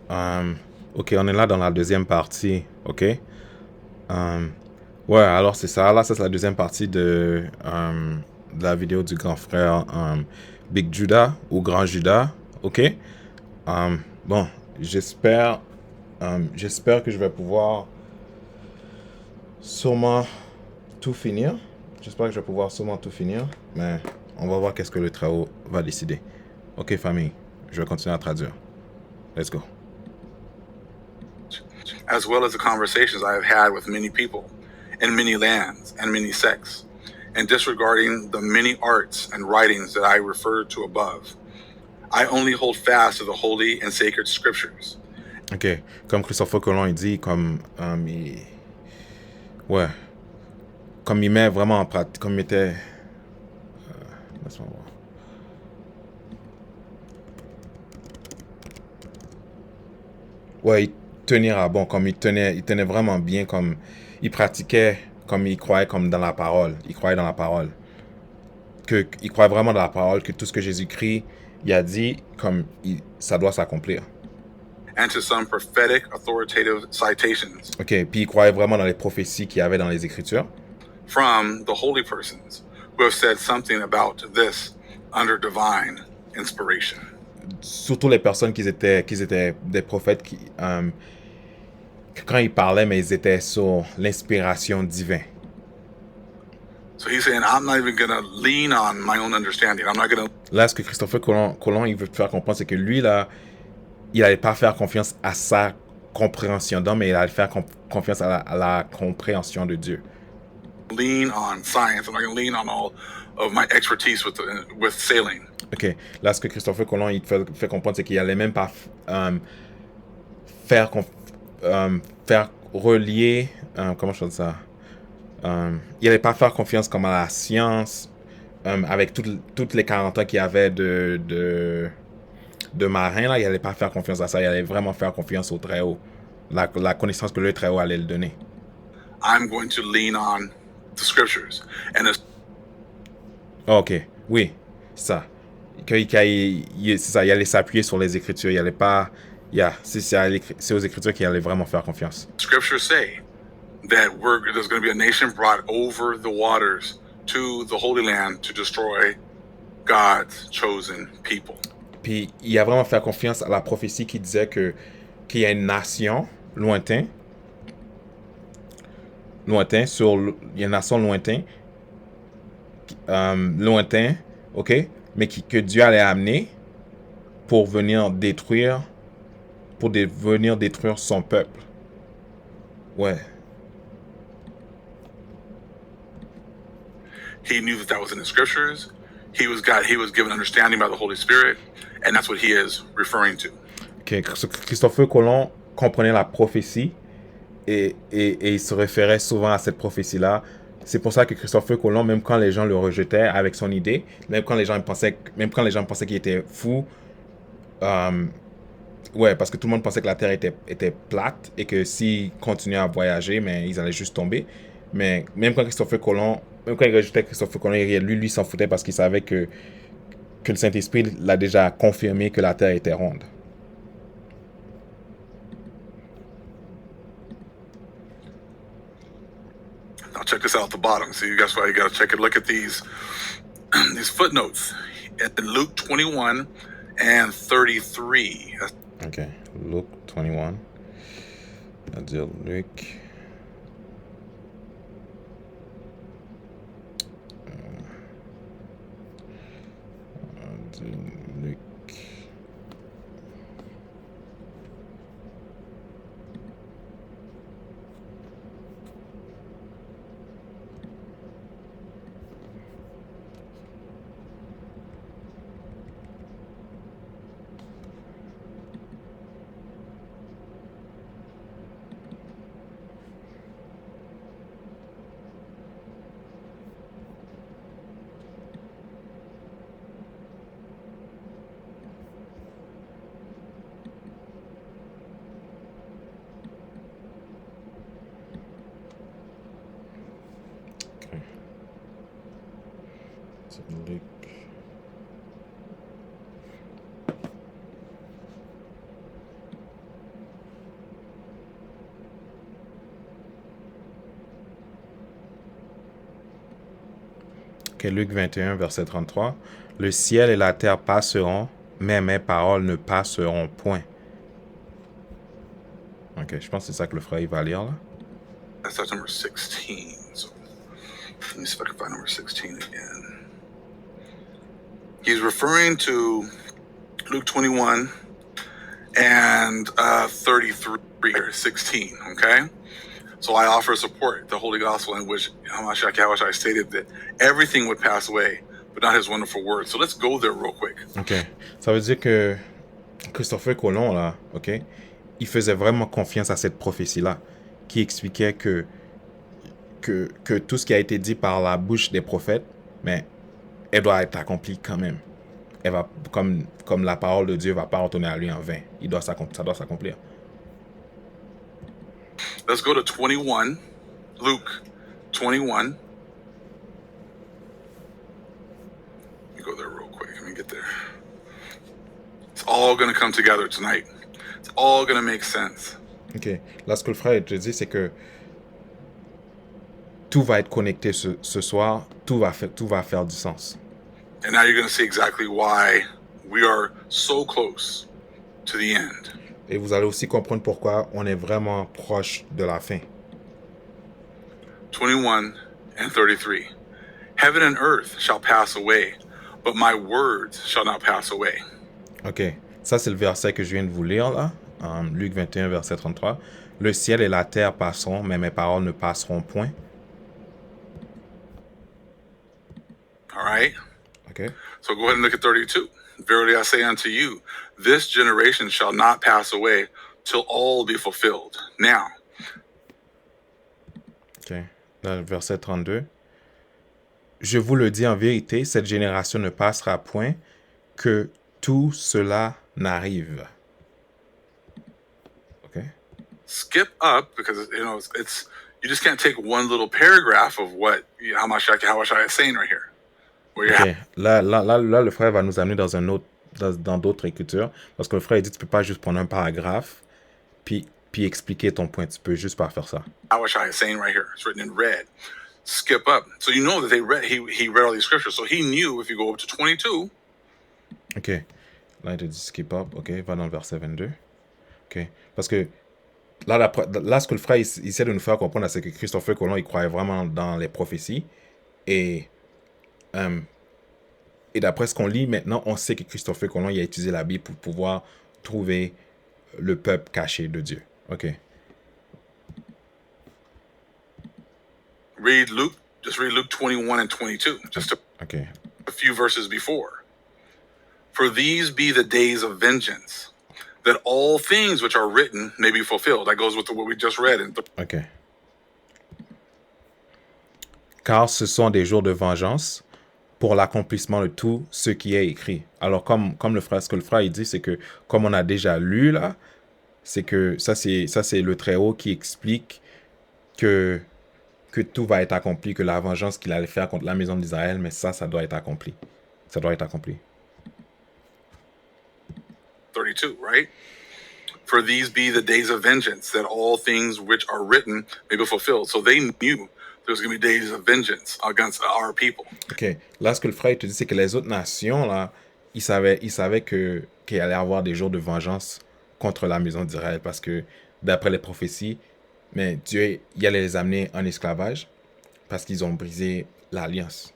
Ok, on est là dans la deuxième partie. Ok. Ouais, alors c'est ça. Là, ça c'est la deuxième partie de la vidéo du grand frère Big Judah ou Grand Judas. Ok. Bon, j'espère, j'espère que je vais pouvoir sûrement tout finir. J'espère que je vais pouvoir sûrement tout finir. Mais on va voir qu'est-ce que le Très-Haut va décider. Ok, famille. Je vais continuer à traduire. Let's go. As well as the conversations I have had with many people in many lands and many sects, and disregarding the many arts and writings that I referred to above. I only hold fast to the holy and sacred scriptures. Ok, comme Christopher Colomb il dit, ouais, comme il met vraiment en pratique, comme il était, laisse-moi voir. Ouais, il tenait à bon, comme il tenait vraiment bien, comme il pratiquait, comme il croyait comme dans la parole, il croyait dans la parole, il croyait vraiment dans la parole, que tout ce que Jésus-Christ il a dit, ça doit s'accomplir. And to some prophetic authoritative citations. Ok, puis il croyait vraiment dans les prophéties qu'il y avait dans les Écritures. From the holy persons who have said something about this under divine inspiration. Surtout les personnes qui étaient des prophètes que quand ils parlaient, mais ils étaient sur l'inspiration divine. So he's saying, I'm not even going to lean on my own understanding. I'm not going to. Là, ce que Christopher Colomb il veut te faire comprendre, c'est que lui, là, il n'allait pas faire confiance à sa compréhension d'homme, mais il allait faire confiance à la compréhension de Dieu. Lean on science. I'm not going to lean on all of my expertise with sailing. Ok, là, ce que Christopher Colomb il te fait comprendre, c'est qu'il n'allait même pas faire relier, comment je dis ça, il n'allait pas faire confiance comme à la science, avec toutes les 40 ans qu'il y avait de marin, là, il n'allait pas faire confiance à ça, il allait vraiment faire confiance au Très-Haut, la connaissance que le Très-Haut allait le donner. I'm going to lean on the scriptures. And Ok, oui, ça. C'est ça, il allait s'appuyer sur les Écritures, il allait pas... c'est aux Écritures qu'il allait vraiment faire confiance. Scriptures say that there's going to be a nation brought over the waters to the Holy Land to destroy God's chosen people. Puis il a vraiment fait confiance à la prophétie qui disait qu'il y a une nation lointaine, il y a une nation lointain, ok, mais que Dieu allait amener pour venir détruire son peuple. Ouais. He knew that was in the scriptures. He was given understanding by the Holy Spirit, and that's what he is referring to. Okay. Christopher Colomb comprenait la prophétie et il se référait souvent à cette prophétie-là. C'est pour ça que Christopher Colomb, même quand les gens le rejetaient avec son idée, même quand les gens pensaient qu'il était fou, ouais, parce que tout le monde pensait que la Terre était plate et que s'ils continuaient à voyager, mais ils allaient juste tomber. Mais même quand il rejetait Christopher Colomb, lui s'en foutait parce qu'il savait que le Saint-Esprit l'a déjà confirmé que la Terre était ronde. Now check this out at the bottom. See, that's why you got to check it. Look at these footnotes in Luke 21 and 33. Ok, Luke 21. On va dire Luc. Luc. Luc. Luc 21, verset 33. Le ciel et la terre passeront, mais mes paroles ne passeront point. Ok, je pense que c'est ça que le frère il va lire là. That's number 16. So let me see if I can find number 16 again. He's referring to Luke 21 and 33 or 16, okay? So I offer support, the Holy Gospel, in which Hamashiach stated that everything would pass away, but not his wonderful word. So let's go there real quick. Ok, ça veut dire que Christopher Colomb là, ok, il faisait vraiment confiance à cette prophétie-là, qui expliquait que tout ce qui a été dit par la bouche des prophètes, mais elle doit être accomplie quand même. Elle va, comme la parole de Dieu va pas retourner à lui en vain. Ça doit s'accomplir. Let's go to 21, Luke 21. Let me go there real quick. Let me get there. It's all going to come together tonight. It's all going to make sense. Ok. Là, ce que le frère te dit, c'est que tout va être connecté ce soir. Tout va faire du sens. And now you're going to see exactly why we are so close to the end. Et vous allez aussi comprendre pourquoi on est vraiment proche de la fin. 21 and 33. Heaven and earth shall pass away, but my words shall not pass away. Ok. Ça, c'est le verset que je viens de vous lire là. Luc 21, verset 33. Le ciel et la terre passeront, mais mes paroles ne passeront point. All right? Ok. So go ahead and look at 32. Verily I say unto you, this generation shall not pass away till all be fulfilled. Now. Ok. Là, verset 32. Je vous le dis en vérité, cette génération ne passera point que tout cela n'arrive. Ok. Skip up because it's you just can't take one little paragraph of what Hamashiach is saying right here. Ok. Là, le frère va nous amener dans d'autres écritures, parce que le frère dit tu peux pas juste prendre un paragraphe puis expliquer ton point. Tu peux juste pas faire ça. Hamashiach is saying right here. It's written in red. Skip up. So you know that he read all these scriptures. So he knew if you go up to 22. Ok. Là, il te dit skip up. Ok. Va dans le verset 22. Ok. Parce que là ce que le frère il essaie de nous faire comprendre, c'est que Christopher Colomb, il croyait vraiment dans les prophéties. Et d'après ce qu'on lit maintenant, on sait que Christopher Colomb il a utilisé la Bible pour pouvoir trouver le peuple caché de Dieu. Ok. Just read Luke 21 and 22, just a few verses before. For these be the days of vengeance, that all things which are written may be fulfilled. That goes with what we just read. Ok. Car ce sont des jours de vengeance pour l'accomplissement de tout ce qui est écrit. Alors, comme ce que le frère il dit, c'est que, comme on a déjà lu là, c'est que ça c'est le Très-Haut qui explique que tout va être accompli, que la vengeance qu'il allait faire contre la maison d'Israël, mais ça doit être accompli. Ça doit être accompli. 32, right? For these be the days of vengeance, that all things which are written may be fulfilled. So they knew there's going to be days of vengeance against our people. Ok. Là, ce que le frère te dit, c'est que les autres nations, là, ils savaient qu'il allait y avoir des jours de vengeance contre la maison d'Israël, parce que, d'après les prophéties, mais Dieu, il allait les amener en esclavage parce qu'ils ont brisé l'alliance.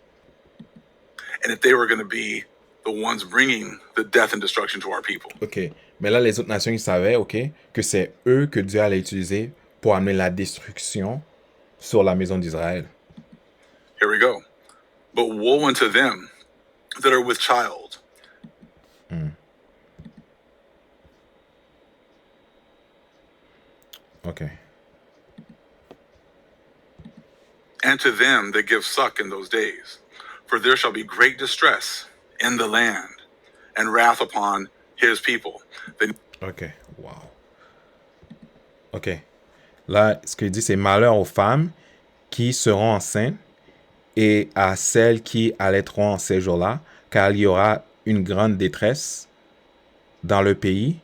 And that they were going to be the ones bringing the death and destruction to our people. Ok. Mais là, les autres nations, ils savaient, ok, que c'est eux que Dieu allait utiliser pour amener la destruction sur la maison d'Israël. Here we go. But woe unto them that are with child. Ok. And to them that give suck in those days. For there shall be great distress in the land, and wrath upon his people. Ok, wow. Ok. Là, ce qu'il dit, c'est malheur aux femmes qui seront enceintes et à celles qui allaiteront en ces jours-là, car il y aura une grande détresse dans le pays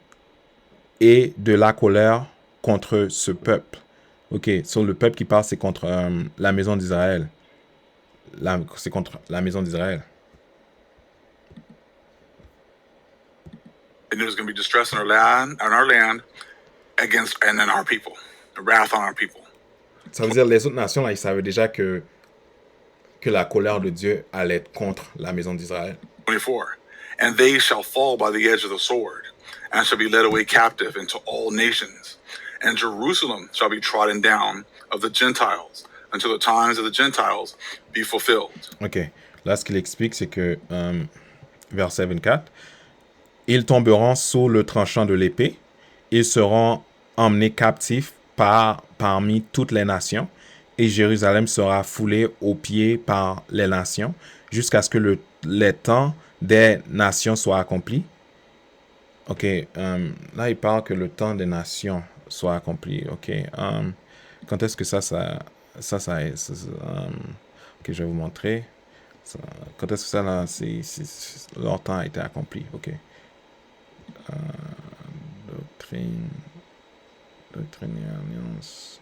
et de la colère contre ce peuple. Ok, sur le peuple qui parle, c'est contre la maison d'Israël. c'est contre la maison d'Israël. And there's going to be distress in our land against, and then our people, the wrath on our people. Ça veut dire les autres nations, là, ils savaient déjà que la colère de Dieu allait être contre la maison d'Israël. 24. And they shall fall by the edge of the sword, and shall be led away captive into all nations. And Jerusalem shall be trodden down of the Gentiles, until the times of the Gentiles be fulfilled. Ok. Là, ce qu'il explique, c'est que, verset 24, ils tomberont sous le tranchant de l'épée, ils seront emmenés captifs parmi toutes les nations, et Jérusalem sera foulée aux pieds par les nations, jusqu'à ce que les temps des nations soient accomplis. Ok, là, il parle que le temps des nations soit accompli. Ok, quand est-ce que ça ok, je vais vous montrer. Quand est-ce que ça, là, leur temps a été accompli. Ok. Doctrine, Alliance.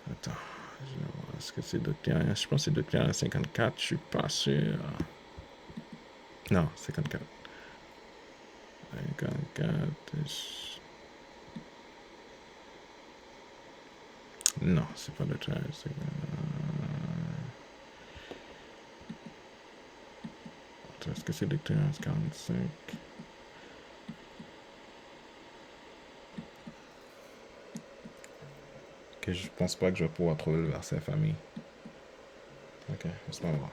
Attends, je vais voir. Est-ce que c'est Doctrine? Je pense que c'est Doctrine 54. Je suis pas sûr. Non, 54. 54. Non, c'est pas Doctrine. Est-ce que c'est Doctrine 45? Ok, je pense pas que je vais pouvoir trouver le verset famille. Ok, laisse-moi voir.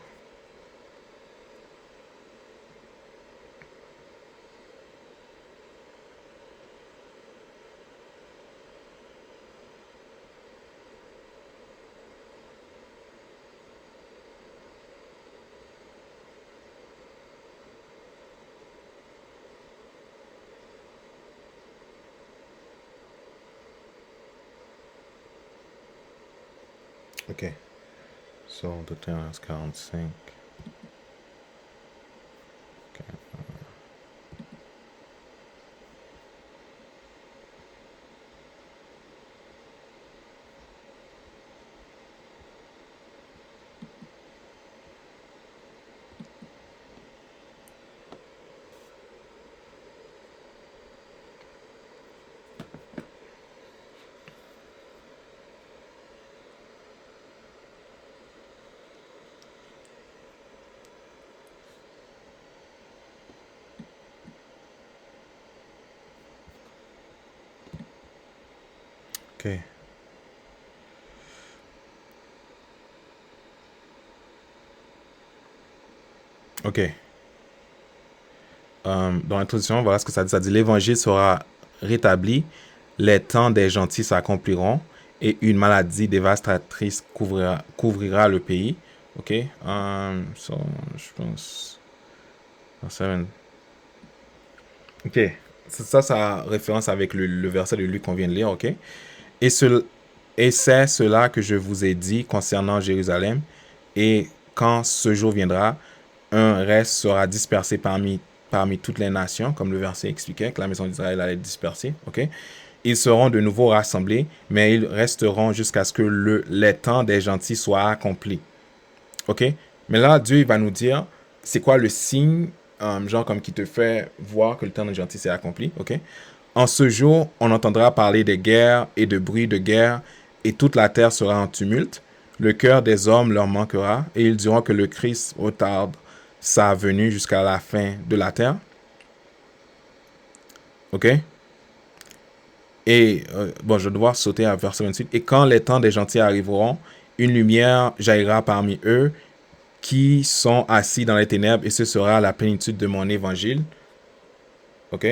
Ok. So, Doctrine 45. Ok. Ok. Ok. Dans l'introduction, voilà ce que ça dit. Ça dit, l'évangile sera rétabli, les temps des gentils s'accompliront, et une maladie dévastatrice couvrira le pays. Ok. So, je pense. Ok. Ça a référence avec le verset de Luc qu'on vient de lire. Ok. Et c'est cela que je vous ai dit concernant Jérusalem. Et quand ce jour viendra, un reste sera dispersé parmi toutes les nations, comme le verset expliquait, que la maison d'Israël allait être dispersée. Okay? Ils seront de nouveau rassemblés, mais ils resteront jusqu'à ce que les temps des gentils soient accomplis. OK? Mais là, Dieu il va nous dire, c'est quoi le signe, genre comme qui te fait voir que le temps des gentils s'est accompli. OK? En ce jour, on entendra parler de guerre et de bruit de guerre, et toute la terre sera en tumulte. Le cœur des hommes leur manquera, et ils diront que le Christ retarde sa venue jusqu'à la fin de la terre. OK? Et, bon, je vais devoir sauter à verset 28. Et quand les temps des gentils arriveront, une lumière jaillira parmi eux qui sont assis dans les ténèbres, et ce sera la plénitude de mon évangile. OK?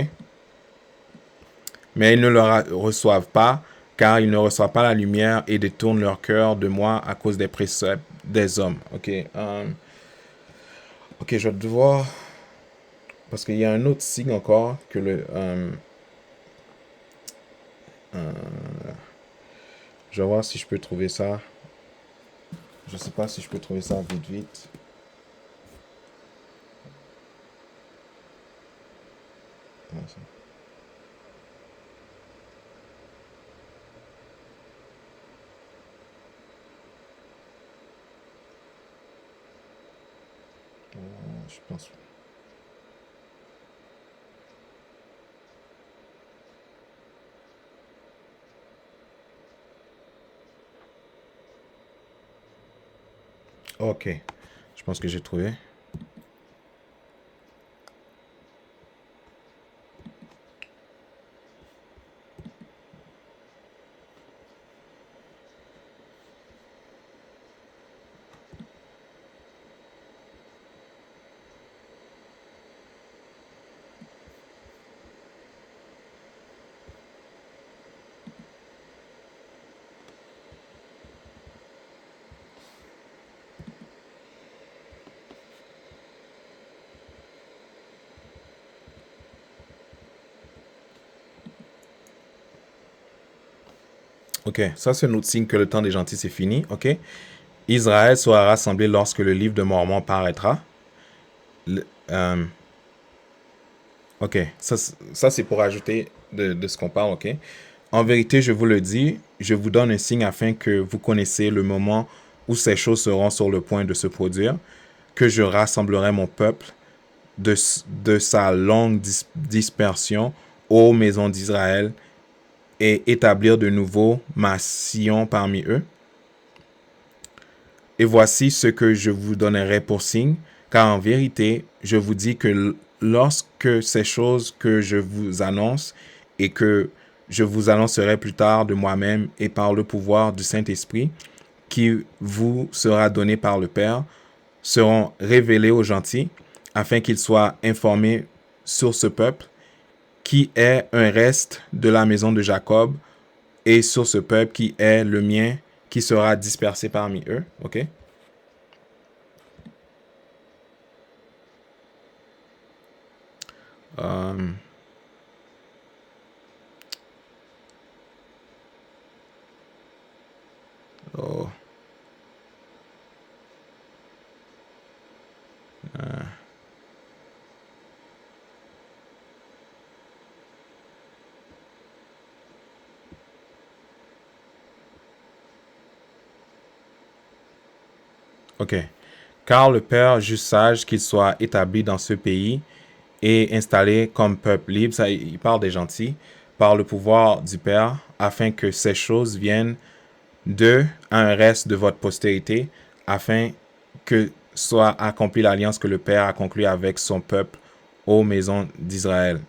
Mais ils ne le reçoivent pas, car ils ne reçoivent pas la lumière et détournent leur cœur de moi à cause des préceptes des hommes. OK. OK, je vais devoir... Parce qu'il y a un autre signe encore que le... je vais voir si je peux trouver ça. Je sais pas si je peux trouver ça vite. je pense. Ok. Je pense que j'ai trouvé. Ok, ça c'est un autre signe que le temps des gentils c'est fini. Ok. Israël sera rassemblé lorsque le livre de Mormon paraîtra. Le- euh, ok, ça c'est pour ajouter de ce qu'on parle. Ok. En vérité, je vous le dis, je vous donne un signe afin que vous connaissiez le moment où ces choses seront sur le point de se produire, que je rassemblerai mon peuple de sa longue dispersion aux maisons d'Israël et établir de nouveau ma Sion parmi eux. Et voici ce que je vous donnerai pour signe, car en vérité, je vous dis que lorsque ces choses que je vous annonce et que je vous annoncerai plus tard de moi-même et par le pouvoir du Saint-Esprit, qui vous sera donné par le Père, seront révélés aux gentils, afin qu'ils soient informés sur ce peuple, qui est un reste de la maison de Jacob, et sur ce peuple qui est le mien, qui sera dispersé parmi eux. OK? Um, oh, OK. Car le Père juste sage qu'il soit établi dans ce pays et installé comme peuple libre, ça, il parle des gentils, par le pouvoir du Père, afin que ces choses viennent de à un reste de votre postérité, afin que soit accomplie l'alliance que le Père a conclue avec son peuple aux maisons d'Israël.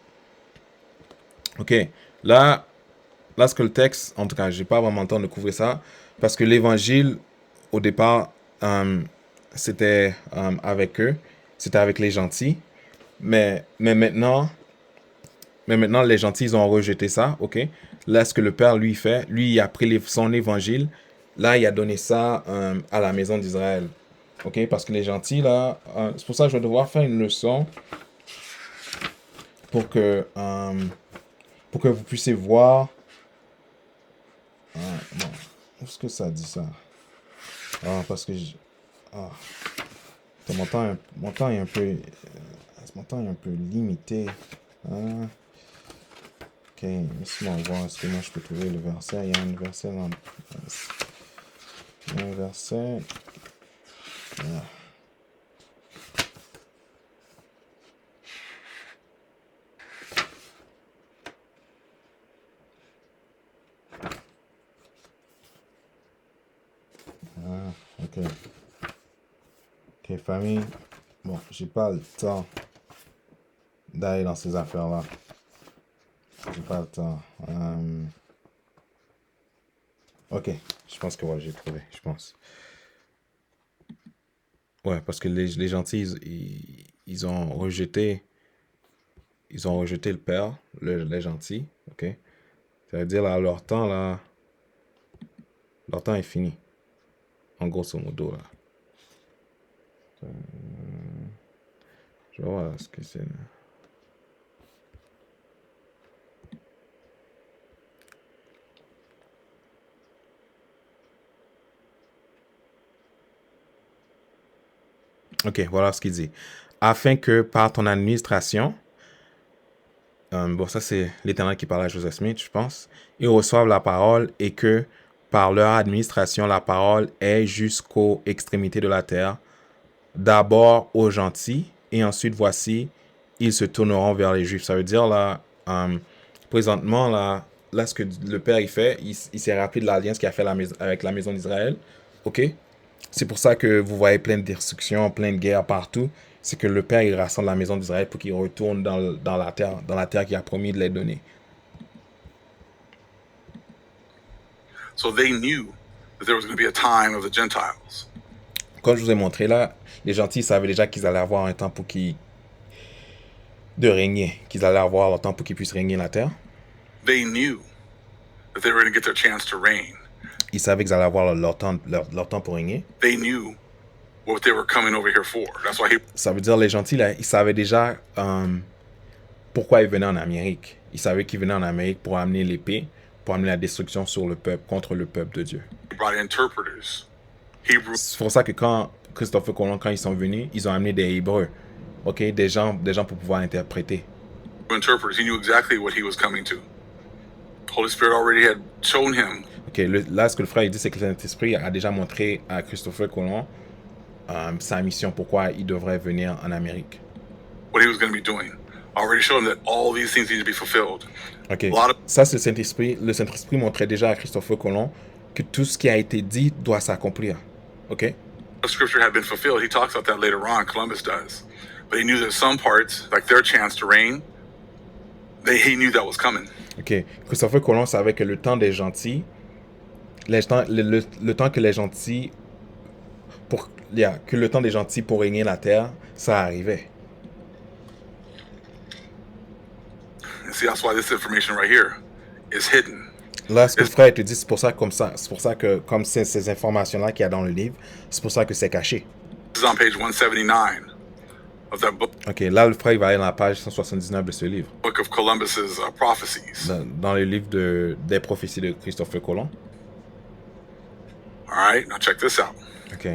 OK. Là, là, ce que le texte, en tout cas, j'ai pas vraiment le temps de couvrir ça, parce que l'évangile, au départ, c'était avec eux, c'était avec les gentils, mais, mais maintenant, mais maintenant, les gentils, ils ont rejeté ça, ok? Là, ce que le Père, lui, fait, lui, il a pris son évangile, là, il a donné ça à la maison d'Israël, ok? Parce que les gentils, là, c'est pour ça que je vais devoir faire une leçon pour que, euh, pour que vous puissiez voir. Bon, où est-ce que ça dit ça? Parce que mon temps est un peu, mon temps est un peu limité. Hein? Ok, laisse-moi voir. Est-ce que moi je peux trouver le verset? Il y a un verset dans. Il y a un verset. Ah, ok. Ok, famille. Bon, j'ai pas le temps d'aller dans ces affaires-là. J'ai pas le temps. Ok, je pense que ouais, j'ai trouvé, je pense. Ouais, parce que les gentils, ils ont rejeté le père, les gentils, ok? Ça veut dire, là, leur temps est fini, en grosso modo, là. Euh, je vais voir ce que c'est. Ok, voilà ce qu'il dit. Afin que par ton administration, bon, ça c'est l'Éternel qui parle à Joseph Smith, je pense, ils reçoivent la parole et que par leur administration, la parole est jusqu'aux extrémités de la terre, d'abord aux gentils et ensuite, voici, ils se tourneront vers les Juifs. Ça veut dire, là, présentement, là, ce que le Père, il fait, il s'est rappelé de l'alliance qu'il a fait avec la maison d'Israël. OK? C'est pour ça que vous voyez plein de destructions, plein de guerres partout. C'est que le Père, il rassemble la maison d'Israël pour qu'ils retournent dans la terre qu'il a promis de les donner. So they knew that there was going to be a time of the Gentiles. Comme je vous ai montré là, les gentils savaient déjà qu'ils allaient avoir un temps pour de régner, qu'ils allaient avoir le temps pour qu'ils puissent régner la terre. They knew that they were going to get their chance to reign. Ils savaient qu'ils allaient avoir leur temps pour régner. They knew what they were coming over here for. That's why Ça veut dire les gentils là, ils savaient déjà pourquoi ils venaient en Amérique. Ils savaient qu'ils venaient en Amérique pour amener l'épée, pour amener la destruction sur le peuple, contre le peuple de Dieu. he brought interpreters. Hebrew C'est pour ça que quand Christophe Colomb, quand ils sont venus, ils ont amené des Hébreux, ok, des gens pour pouvoir interpréter. interpreters. He knew exactly what he was coming to. Holy Spirit already had shown him Ok, là, ce que le frère il dit, c'est que le Saint-Esprit a déjà montré à Christophe Colomb sa mission, pourquoi il devrait venir en Amérique. what he was going to be doing. Already showed him that all these things need to be fulfilled. Ok, A lot of ça c'est le Saint-Esprit. Le Saint-Esprit montrait déjà à Christophe Colomb que tout ce qui a été dit doit s'accomplir. Ok, scripture had been fulfilled. He talks about that later on. Columbus does, but he knew that some parts, like their chance to reign, he knew that was coming. ok. Christophe Colomb savait que le temps des gentils, le temps que les gentils, que le temps des gentils pour régner la terre, ça arrivait. And see, that's why this information right here is hidden. Là, ce que le frère te dit, c'est pour ça que comme ces informations-là qu'il y a dans le livre, c'est pour ça que c'est caché. This is on page 179 of that Ok, là, le frère il va aller dans la page 179 de ce livre, book of Columbus's prophecies. dans le livre des prophéties de Christophe Colomb. All right, now check this out. Ok,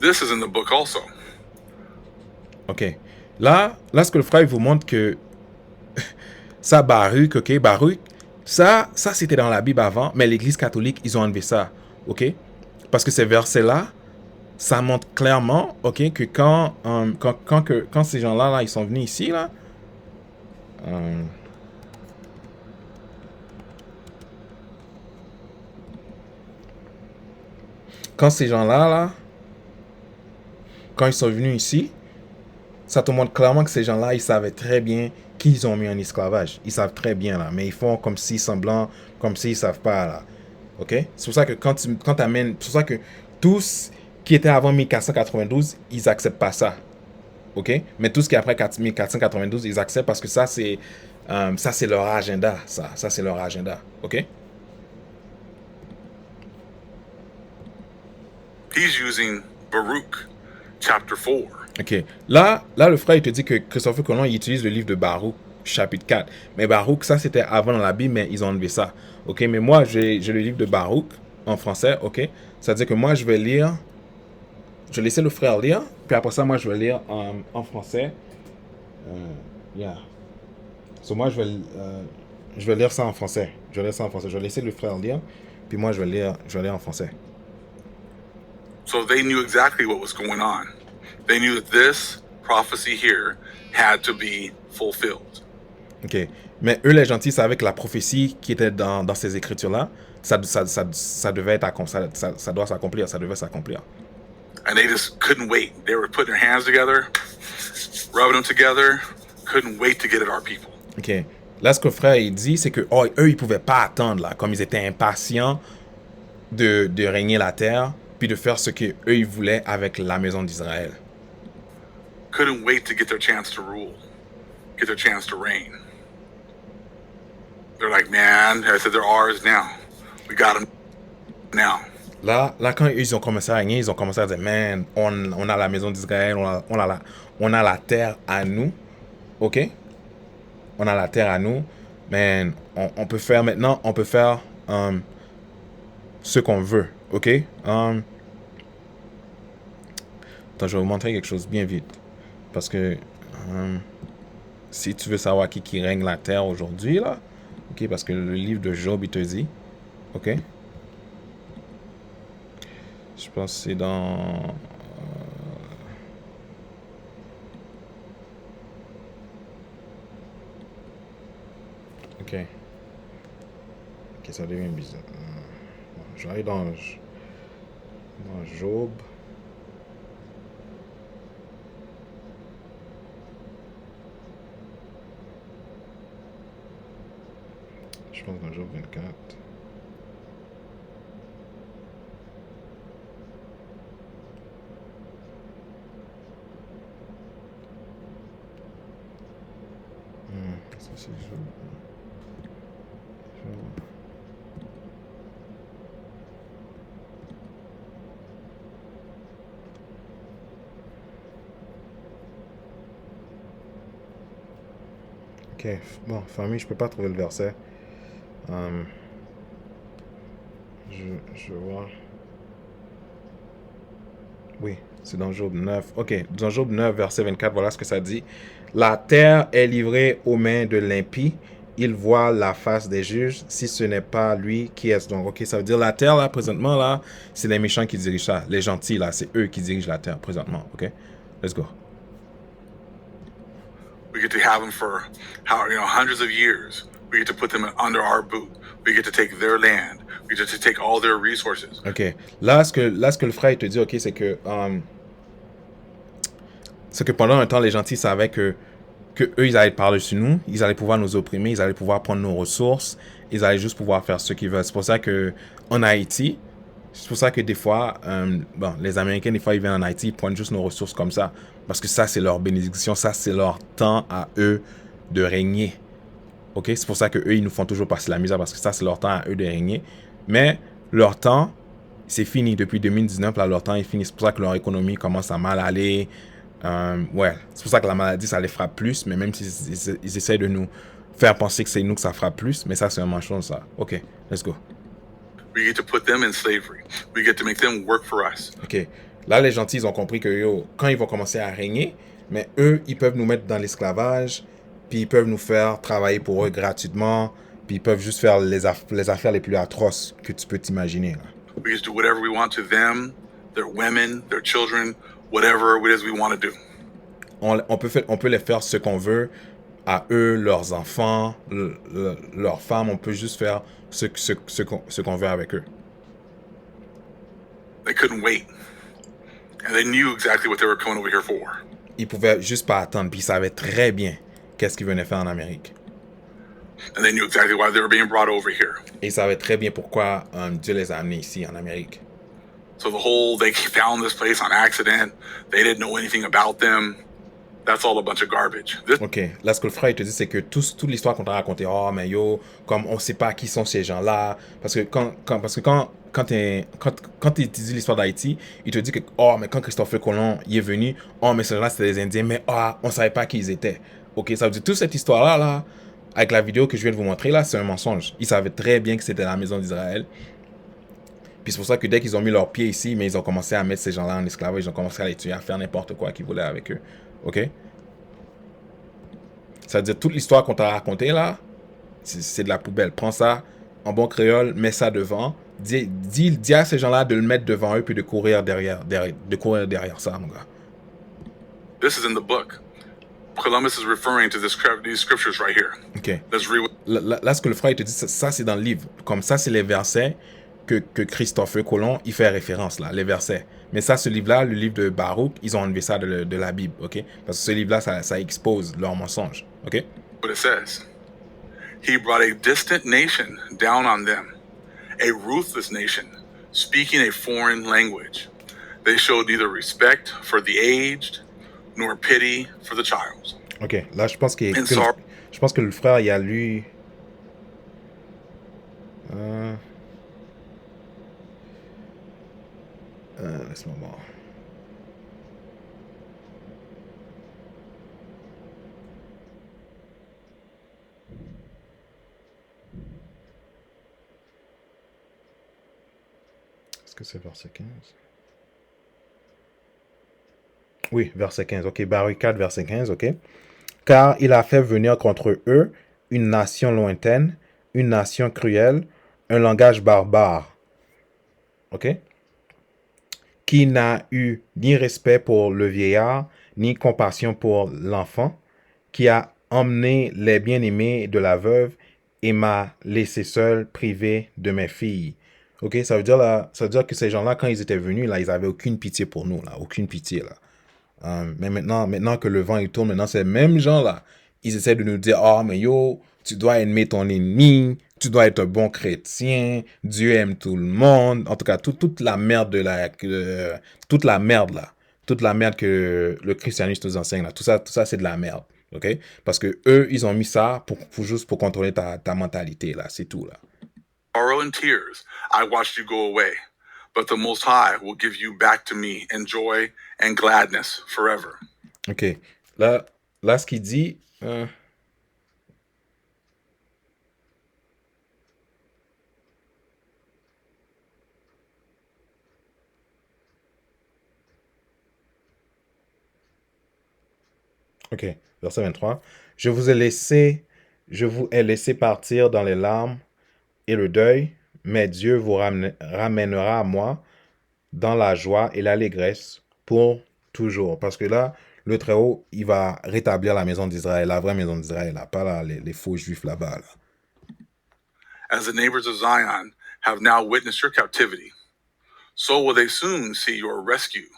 This is in the book also. ok. Là, ce que le frère il vous montre que ça, Baruch, ok, Baruch, ça c'était dans la Bible avant, mais l'Église catholique, ils ont enlevé ça, ok? Parce que ces versets-là, ça montre clairement, ok, que quand ces gens-là, là, ils sont venus ici, là, quand ces gens-là, là, quand ils sont venus ici, ça te montre clairement que ces gens-là, ils savaient très bien qui ils ont mis en esclavage. Ils savent très bien, là, mais ils font comme s'ils semblant, comme s'ils savent pas, là. Ok? C'est pour ça que quand t'amènes, c'est pour ça que tous qui étaient avant 1492, ils acceptent pas ça. Ok? Mais tout ce qui est après 1492, ils acceptent parce que ça, c'est leur agenda. Ça c'est leur agenda. Ok? He's using Baruch chapter 4. Ok. Là, le frère, il te dit que Christophe Colomb, il utilise le livre de Baruch, chapitre 4. Mais Baruch, ça, c'était avant dans la Bible, mais ils ont enlevé ça. Ok? Mais moi, j'ai le livre de Baruch en français. Ok? C'est-à-dire que moi, je vais lire. Je vais laisser le frère lire. Puis après ça, moi, je vais lire en français. Yeah. So, moi, je vais lire ça en français. Je vais laisser le frère lire. Puis moi, je vais lire en français. So they knew exactly what was going on. They knew that this prophecy here had to be fulfilled. Ok. Mais eux, les gentils, savaient que la prophétie qui était dans ces écritures-là, ça devait être ça doit s'accomplir, ça devait s'accomplir. And they just couldn't wait. They were putting their hands together, rubbing them together, couldn't wait to get at our people. Ok. Là, ce que le frère il dit, c'est que eux, ils pouvaient pas attendre, là, comme ils étaient impatients de régner la terre, puis de faire ce que eux ils voulaient avec la maison d'Israël. Couldn't wait to get their chance to rule, get their chance to reign. They're like, man, I said they're ours now. We got them now. Là, quand ils ont commencé à régner, ils ont commencé à dire, man, on a la maison d'Israël, on a la terre à nous, ok? On a la terre à nous, man, on peut faire maintenant, ce qu'on veut, ok? Attends, je vais vous montrer quelque chose bien vite. Parce que si tu veux savoir qui règne la terre aujourd'hui, là, ok? Parce que le livre de Job, il te dit, ok? Je pense que c'est dans... Ok. Ok, ça devient bizarre. Bon, je vais aller dans Job. Je pense dans Job 24. Ça c'est Job. Job. Ok, bon, famille, je peux pas trouver le verset. Je vois. Oui, c'est dans Job 9. Ok, dans Job 9, verset 24, voilà ce que ça dit. La terre est livrée aux mains de l'impie. Il voit la face des juges. Si ce n'est pas lui, qui est-ce donc? Ok, ça veut dire la terre, là, présentement, là, c'est les méchants qui dirigent ça. Les gentils, là, c'est eux qui dirigent la terre, présentement. Ok, let's go. We get to have them for hundreds of years. We get to put them under our boot. We get to take their land. We get to take all their resources. Ok, là, ce que le frère il te dit, ok, c'est que pendant un temps, les gentils savaient que eux, ils allaient être par-dessus nous, ils allaient pouvoir nous opprimer, ils allaient pouvoir prendre nos ressources, ils allaient juste pouvoir faire ce qu'ils veulent. C'est pour ça que en Haïti, c'est pour ça que des fois, bon, les Américains, des fois, ils viennent en Haïti, ils prennent juste nos ressources comme ça. Parce que ça, c'est leur bénédiction, ça, c'est leur temps à eux de régner. Ok? C'est pour ça que eux, ils nous font toujours passer la misère, parce que ça, c'est leur temps à eux de régner. Mais leur temps, c'est fini. Depuis 2019, là, leur temps est fini. C'est pour ça que leur économie commence à mal aller. Ouais, c'est pour ça que la maladie, ça les frappe plus. Mais même s'ils ils essaient de nous faire penser que c'est nous que ça frappe plus, mais ça, c'est un mensonge, ça. Ok, let's go. We get to put them in slavery. We get to make them work for us. Ok, là, les gentils, ils ont compris que, yo, quand ils vont commencer à régner, mais eux, ils peuvent nous mettre dans l'esclavage, puis ils peuvent nous faire travailler pour eux gratuitement, puis ils peuvent juste faire les affaires les plus atroces que tu peux t'imaginer, là. We get to do whatever we want to them, their women, their children, whatever it is we want to do. On peut les faire ce qu'on veut à eux, leurs enfants, leurs femmes. On peut juste faire ce qu'on veut avec eux. They couldn't wait. And they knew exactly what they were coming over here for. Ils pouvaient juste pas attendre, puis ils savaient très bien qu'est-ce qu'ils venaient faire en Amérique. And they knew exactly why they were being brought over here. Et ils savaient très bien pourquoi Dieu les a amenés ici, en Amérique. So they found this place on accident. They didn't know anything about them. That's all a bunch of garbage. Ok, là ce que le frère il te dit, c'est que toute l'histoire qu'on t'a racontée, oh mais yo, comme on sait pas qui sont ces gens-là, parce que quand tu dis l'histoire d'Haïti, il te dit que, oh mais quand Christophe Colomb y est venu, oh mais ces gens-là c'était des Indiens, mais oh, on savait pas qui ils étaient. Ok, ça veut dire toute cette histoire-là, là, avec la vidéo que je viens de vous montrer, là, c'est un mensonge. Ils savaient très bien que c'était la maison d'Israël. Puis c'est pour ça que dès qu'ils ont mis leurs pieds ici, mais ils ont commencé à mettre ces gens-là en esclavage, ils ont commencé à les tuer, à faire n'importe quoi qu'ils voulaient avec eux. Ok? Ça veut dire toute l'histoire qu'on t'a racontée là, c'est de la poubelle. Prends ça en bon créole, mets ça devant. Dis à ces gens-là de le mettre devant eux puis de courir derrière ça, mon gars. This is in the book. Columbus is referring to these scriptures right here. Ok. Let's read. Là, ce que le frère te dit, ça c'est dans le livre. Comme ça, c'est les versets que Christophe Colomb il fait référence là, les versets. Mais ça, ce livre-là, le livre de Baruch, ils ont enlevé ça de la Bible, ok? Parce que ce livre-là, ça expose leurs mensonges, ok? What it says. He brought a distant nation down on them, a ruthless nation, speaking a foreign language. They showed neither respect for the aged, nor pity for the child. Ok, là, je pense que le frère, il a lu... laisse-moi voir. Est-ce que c'est verset 15? Oui, verset 15. Ok, Baruch 4, verset 15, ok. Car il a fait venir contre eux une nation lointaine, une nation cruelle, un langage barbare. Ok? Qui n'a eu ni respect pour le vieillard, ni compassion pour l'enfant, qui a emmené les bien-aimés de la veuve et m'a laissé seul, privé de mes filles. Ok, ça veut dire là, ça veut dire que ces gens-là, quand ils étaient venus, là, ils avaient aucune pitié pour nous, là, aucune pitié, là. Mais maintenant que le vent il tourne, maintenant ces mêmes gens-là, ils essaient de nous dire, oh, mais yo, tu dois aimer ton ennemi, tu dois être un bon chrétien, Dieu aime tout le monde. En tout cas, toute la merde toute la merde là, toute la merde que le christianisme nous enseigne là, tout ça c'est de la merde, ok? Parce que eux, ils ont mis ça juste pour contrôler ta mentalité là, c'est tout là. Sorrow and tears, I watched you go away, but the Most High will give you back to me in joy and gladness forever. Ok, là ce qu'il dit. Ok, verset 23. Je vous ai laissé partir dans les larmes et le deuil, mais Dieu vous ramènera à moi dans la joie et l'allégresse pour toujours. Parce que là, le Très-Haut, il va rétablir la maison d'Israël, la vraie maison d'Israël, là, pas là, les faux juifs là-bas. Là. As the neighbors of Zion have now witnessed your captivity, so will they soon see your rescue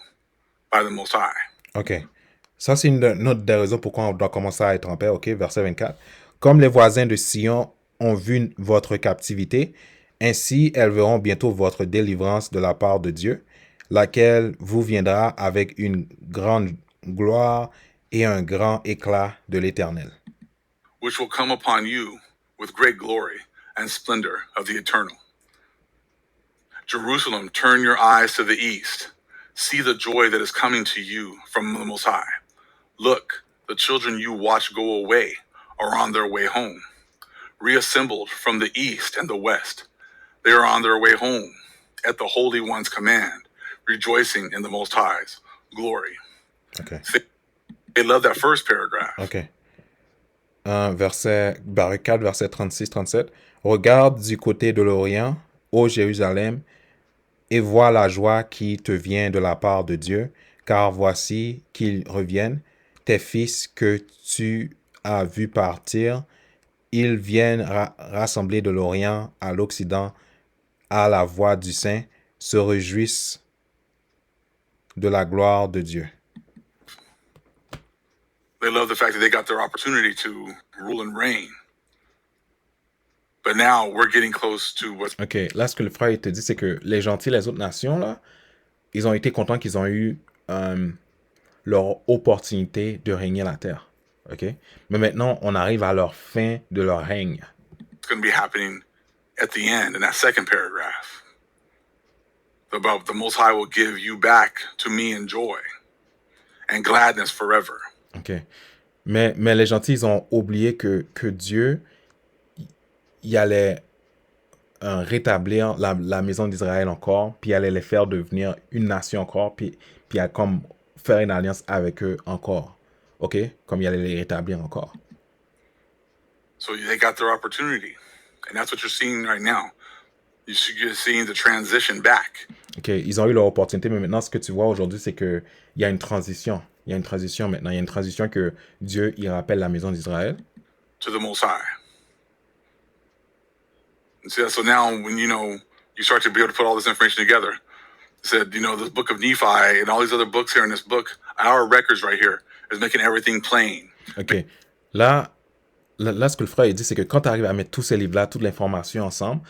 by the Most High. Ok. Ça, c'est une autre des raisons pourquoi on doit commencer à être en paix. Ok, verset 24. Comme les voisins de Sion ont vu votre captivité, ainsi elles verront bientôt votre délivrance de la part de Dieu, laquelle vous viendra avec une grande gloire et un grand éclat de l'Éternel. Which will come upon you with great glory and splendor of the eternal. Jerusalem, turn your eyes to the east. See the joy that is coming to you from the Most High. Look, the children you watch go away are on their way home, reassembled from the east and the west. They are on their way home at the Holy One's command, rejoicing in the Most High's glory. Okay. They love that first paragraph. Okay. Verset 4, verset 36-37. Regarde du côté de l'Orient, ô Jérusalem, et vois la joie qui te vient de la part de Dieu, car voici qu'ils reviennent, tes fils que tu as vus partir, ils viennent rassembler de l'Orient à l'Occident, à la voix du Saint, se réjouissent de la gloire de Dieu. They love the fact that they got their opportunity to rule and reign. But now we're getting close to what's... Ok, là ce que le frère il te dit, c'est que les gentils, les autres nations, là, ils ont été contents qu'ils ont eu leur opportunité de régner la terre. Ok? Mais maintenant, on arrive à leur fin de leur règne. It's going to be happening at the end in that second paragraph. About the Most High will give you back to me in joy and gladness forever. Ok. Mais les gentils, ils ont oublié que Dieu, il allait rétablir la maison d'Israël encore, puis il allait les faire devenir une nation encore, puis il allait comme faire une alliance avec eux encore. Ok? Comme il allait les rétablir encore. So they got their opportunity. And that's what you're seeing right now. You're seeing the transition back. Ok, ils ont eu leur opportunité, mais maintenant, ce que tu vois aujourd'hui, c'est qu'il y a une transition. Il y a une transition maintenant. Il y a une transition que Dieu, il rappelle la maison d'Israël. To the Most High. So now, when you start to be able to put all this information together, said, the book of Nephi and all these other books here in this book, our records right here, is making everything plain. Ok. Là, ce que le frère il dit, c'est que quand tu arrives à mettre tous ces livres-là, toute l'information ensemble,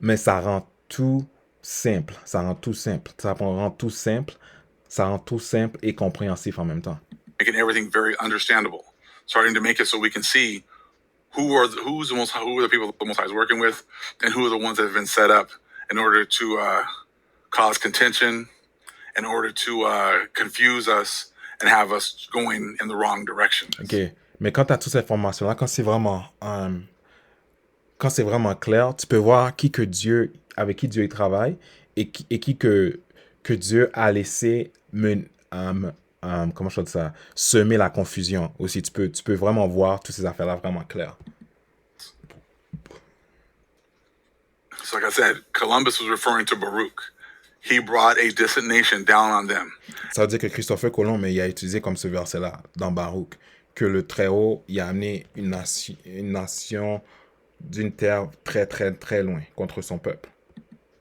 mais ça rend tout simple. Ça rend tout simple. Ça rend tout simple. Ça rend tout simple et compréhensif en même temps. Making everything very understandable. Starting to make it so we can see who are the people the Most High is working with, and who are the ones that have been set up in order to cause contention, in order to confuse us and have us going in the wrong direction. Ok, mais quand tu as toutes ces informations-là, quand c'est vraiment clair, tu peux voir avec qui Dieu travaille et qui que Dieu a laissé comment je dis ça, semer la confusion aussi. Tu peux vraiment voir toutes ces affaires-là vraiment claires. So like I said, Columbus was referring to Baruch. He brought a distant nation down on them. Ça veut dire que Christopher Colomb, mais il a utilisé comme ce verset-là dans Baruch, que le Très-Haut, il a amené une nation d'une terre très, très, très loin contre son peuple.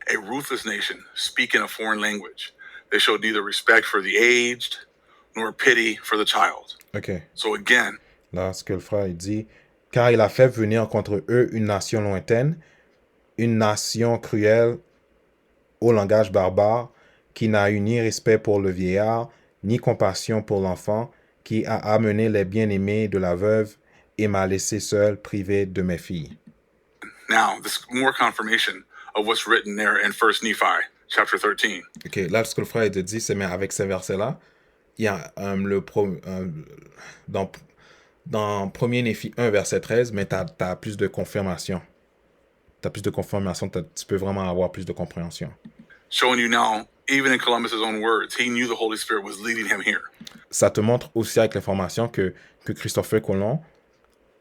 A ruthless nation speaking a foreign language. They showed neither respect for the aged nor pity for the child. OK. So again, Là, ce que le frère il dit, car il a fait venir contre eux une nation lointaine, une nation cruelle au langage barbare, qui n'a eu ni respect pour le vieillard, ni compassion pour l'enfant, qui a amené les bien-aimés de la veuve et m'a laissé seul, privé de mes filles. now this more confirmation of what's written there in 1 Nephi chapter 13. OK, là, ce que le frère il te dit, c'est mais avec ces versets-là, il y a dans, dans 1er Néphi 1, verset 13, mais tu as plus de confirmation. Tu as plus de confirmation, tu peux vraiment avoir plus de compréhension. Showing you now, even in Columbus's own words, he knew the Holy Spirit was leading him here. Ça te montre aussi avec l'information que Christopher Colomb,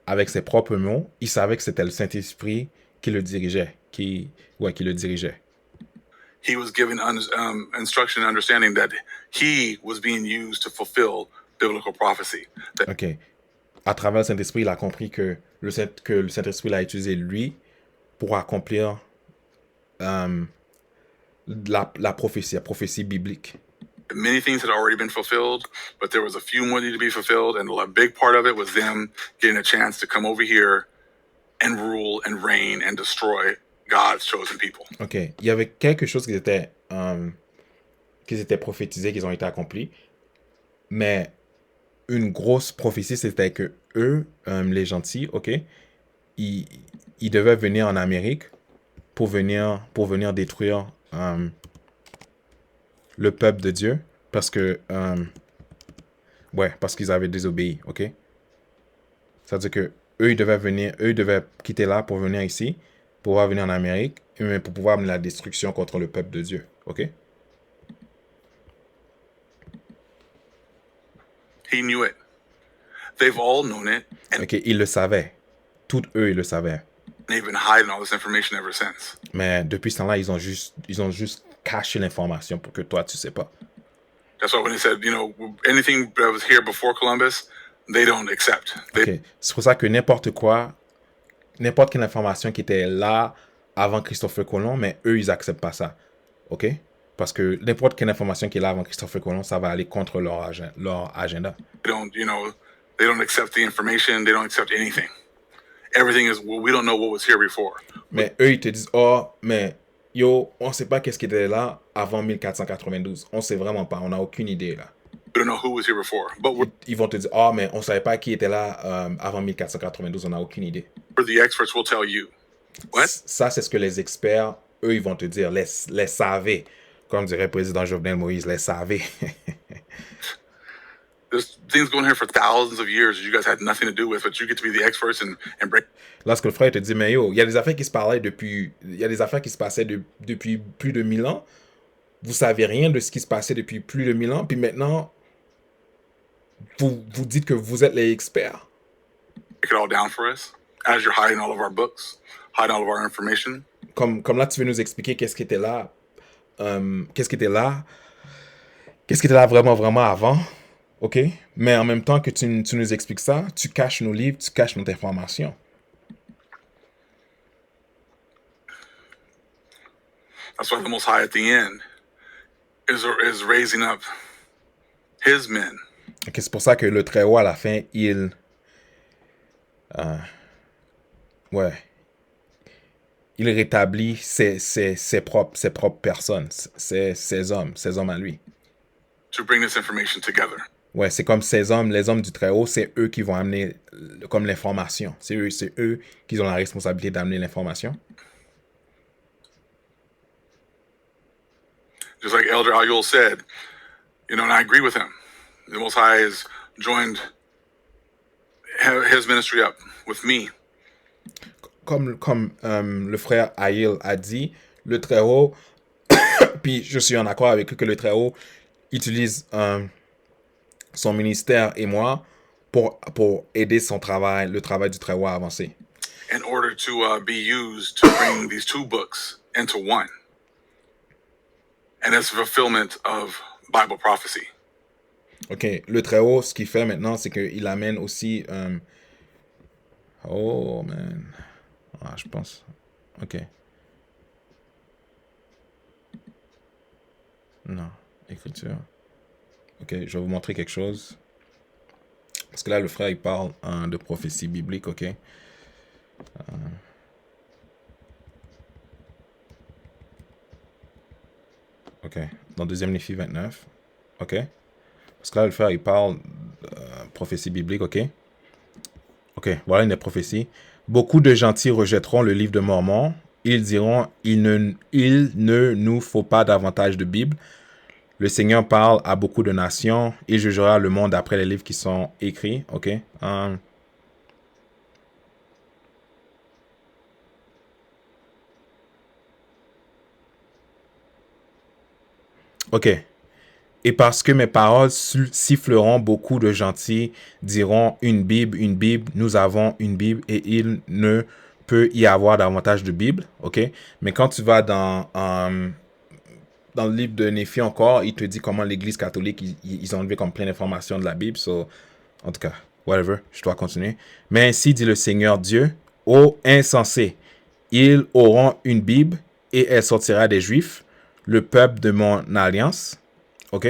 avec ses propres mots, il savait que c'était le Saint-Esprit qui le dirigeait, qui le dirigeait. He was given instruction and understanding that he was being used to fulfill biblical prophecy. OK. À travers le Saint-Esprit, il a compris que le Saint-Esprit l'a utilisé lui pour accomplir la prophétie biblique. Many things had already been fulfilled, but there was a few more needed to be fulfilled, and a big part of it was them getting a chance to come over here and rule and reign and destroy God's chosen people. OK. Il y avait quelque chose qui était prophétisé, qui ont été accomplis, mais une grosse prophétie, c'était que eux, les gentils, OK, ils devaient venir en Amérique pour venir détruire le peuple de Dieu parce que parce qu'ils avaient désobéi, OK? C'est-à-dire que eux ils devaient quitter là pour venir ici, pour pouvoir venir en Amérique, mais pour pouvoir amener la destruction contre le peuple de Dieu, OK? He knew it. They've all known it, and OK, ils le savaient. Tous eux, ils le savaient. they've been hiding all this information ever since. Mais depuis ce temps-là, ils ont juste caché l'information pour que toi, tu sais pas. That's why when he said, anything that was here before Columbus, they don't accept. OK. C'est pour ça que n'importe quelle information qui était là avant Christopher Colomb, mais eux, ils acceptent pas ça. OK? Parce que n'importe quelle information qui est là avant Christopher Colomb, ça va aller contre leur agenda. They don't accept the information. They don't accept anything. Everything is, we don't know what was here before. Mais eux, ils te disent, oh, mais yo, on sait pas qu'est-ce qui était là avant 1492. On sait vraiment pas. On n'a aucune idée, là. We don't know who was here before. But Ils vont te dire, oh, mais on savait pas qui était là avant 1492. On n'a aucune idée. the experts will tell you. What? Ça, c'est ce que les experts, eux, ils vont te dire. Les savez. Comme dirait le président Jovenel Moïse, les savez. There's things going here for thousands of years that you guys had nothing to do with, but you get to be the experts and break. Lorsque le frère te dit, mais yo, il y a des affaires qui se parlaient depuis, il y a des affaires qui se passaient depuis plus de 1000 ans. Vous savez rien de ce qui se passait depuis plus de 1000 ans. Puis maintenant, vous dites que vous êtes les experts. Break it all down for us as you're hiding all of our books, hiding all of our information. Comme là, tu veux nous expliquer qu'est-ce qui était là vraiment, vraiment avant. OK? Mais en même temps que tu nous expliques ça, tu caches nos livres, tu caches notre information. That's why the Most High at the end is raising up his men. OK, c'est pour ça que le Très-Haut, à la fin, il rétablit ses propres personnes, ses hommes à lui. To bring this information together. Ouais, c'est comme les hommes du Très-Haut, c'est eux qui vont amener comme l'information. C'est eux qui ont la responsabilité d'amener l'information. Just like Elder Ayul said, and I agree with him. The Most High has joined his ministry up with me. Comme le frère Ayil a dit, le Très-Haut, puis je suis en accord avec lui que le Très-Haut utilise son ministère et moi pour aider le travail du Très-Haut à avancer. In order to be used to bring these two books into one. And that's fulfillment of Bible prophecy. OK. Le Très-Haut, ce qu'il fait maintenant, c'est qu'il amène aussi... oh, man. Ah, je pense. Ok. Non. Écriture. Ok, je vais vous montrer quelque chose. Parce que là, le frère, il parle de prophétie biblique, ok? Ok. Dans deuxième Néphi 29. Ok? Parce que là, le frère, il parle prophétie biblique, ok? Ok, voilà une des prophéties. Beaucoup de gentils rejetteront le livre de Mormon. Ils diront, il ne nous faut pas davantage de Bible. Le Seigneur parle à beaucoup de nations. Il jugera le monde après les livres qui sont écrits. Ok. Ok. Et parce que mes paroles siffleront, beaucoup de gentils diront une Bible, nous avons une Bible et il ne peut y avoir davantage de Bible. Ok. Mais quand tu vas dans le livre de Néphi encore, il te dit comment l'Église catholique, ils ont enlevé comme plein d'informations de la Bible. So, en tout cas, whatever, je dois continuer. Mais ainsi dit le Seigneur Dieu, ô insensés, ils auront une Bible et elle sortira des Juifs, le peuple de mon alliance. OK?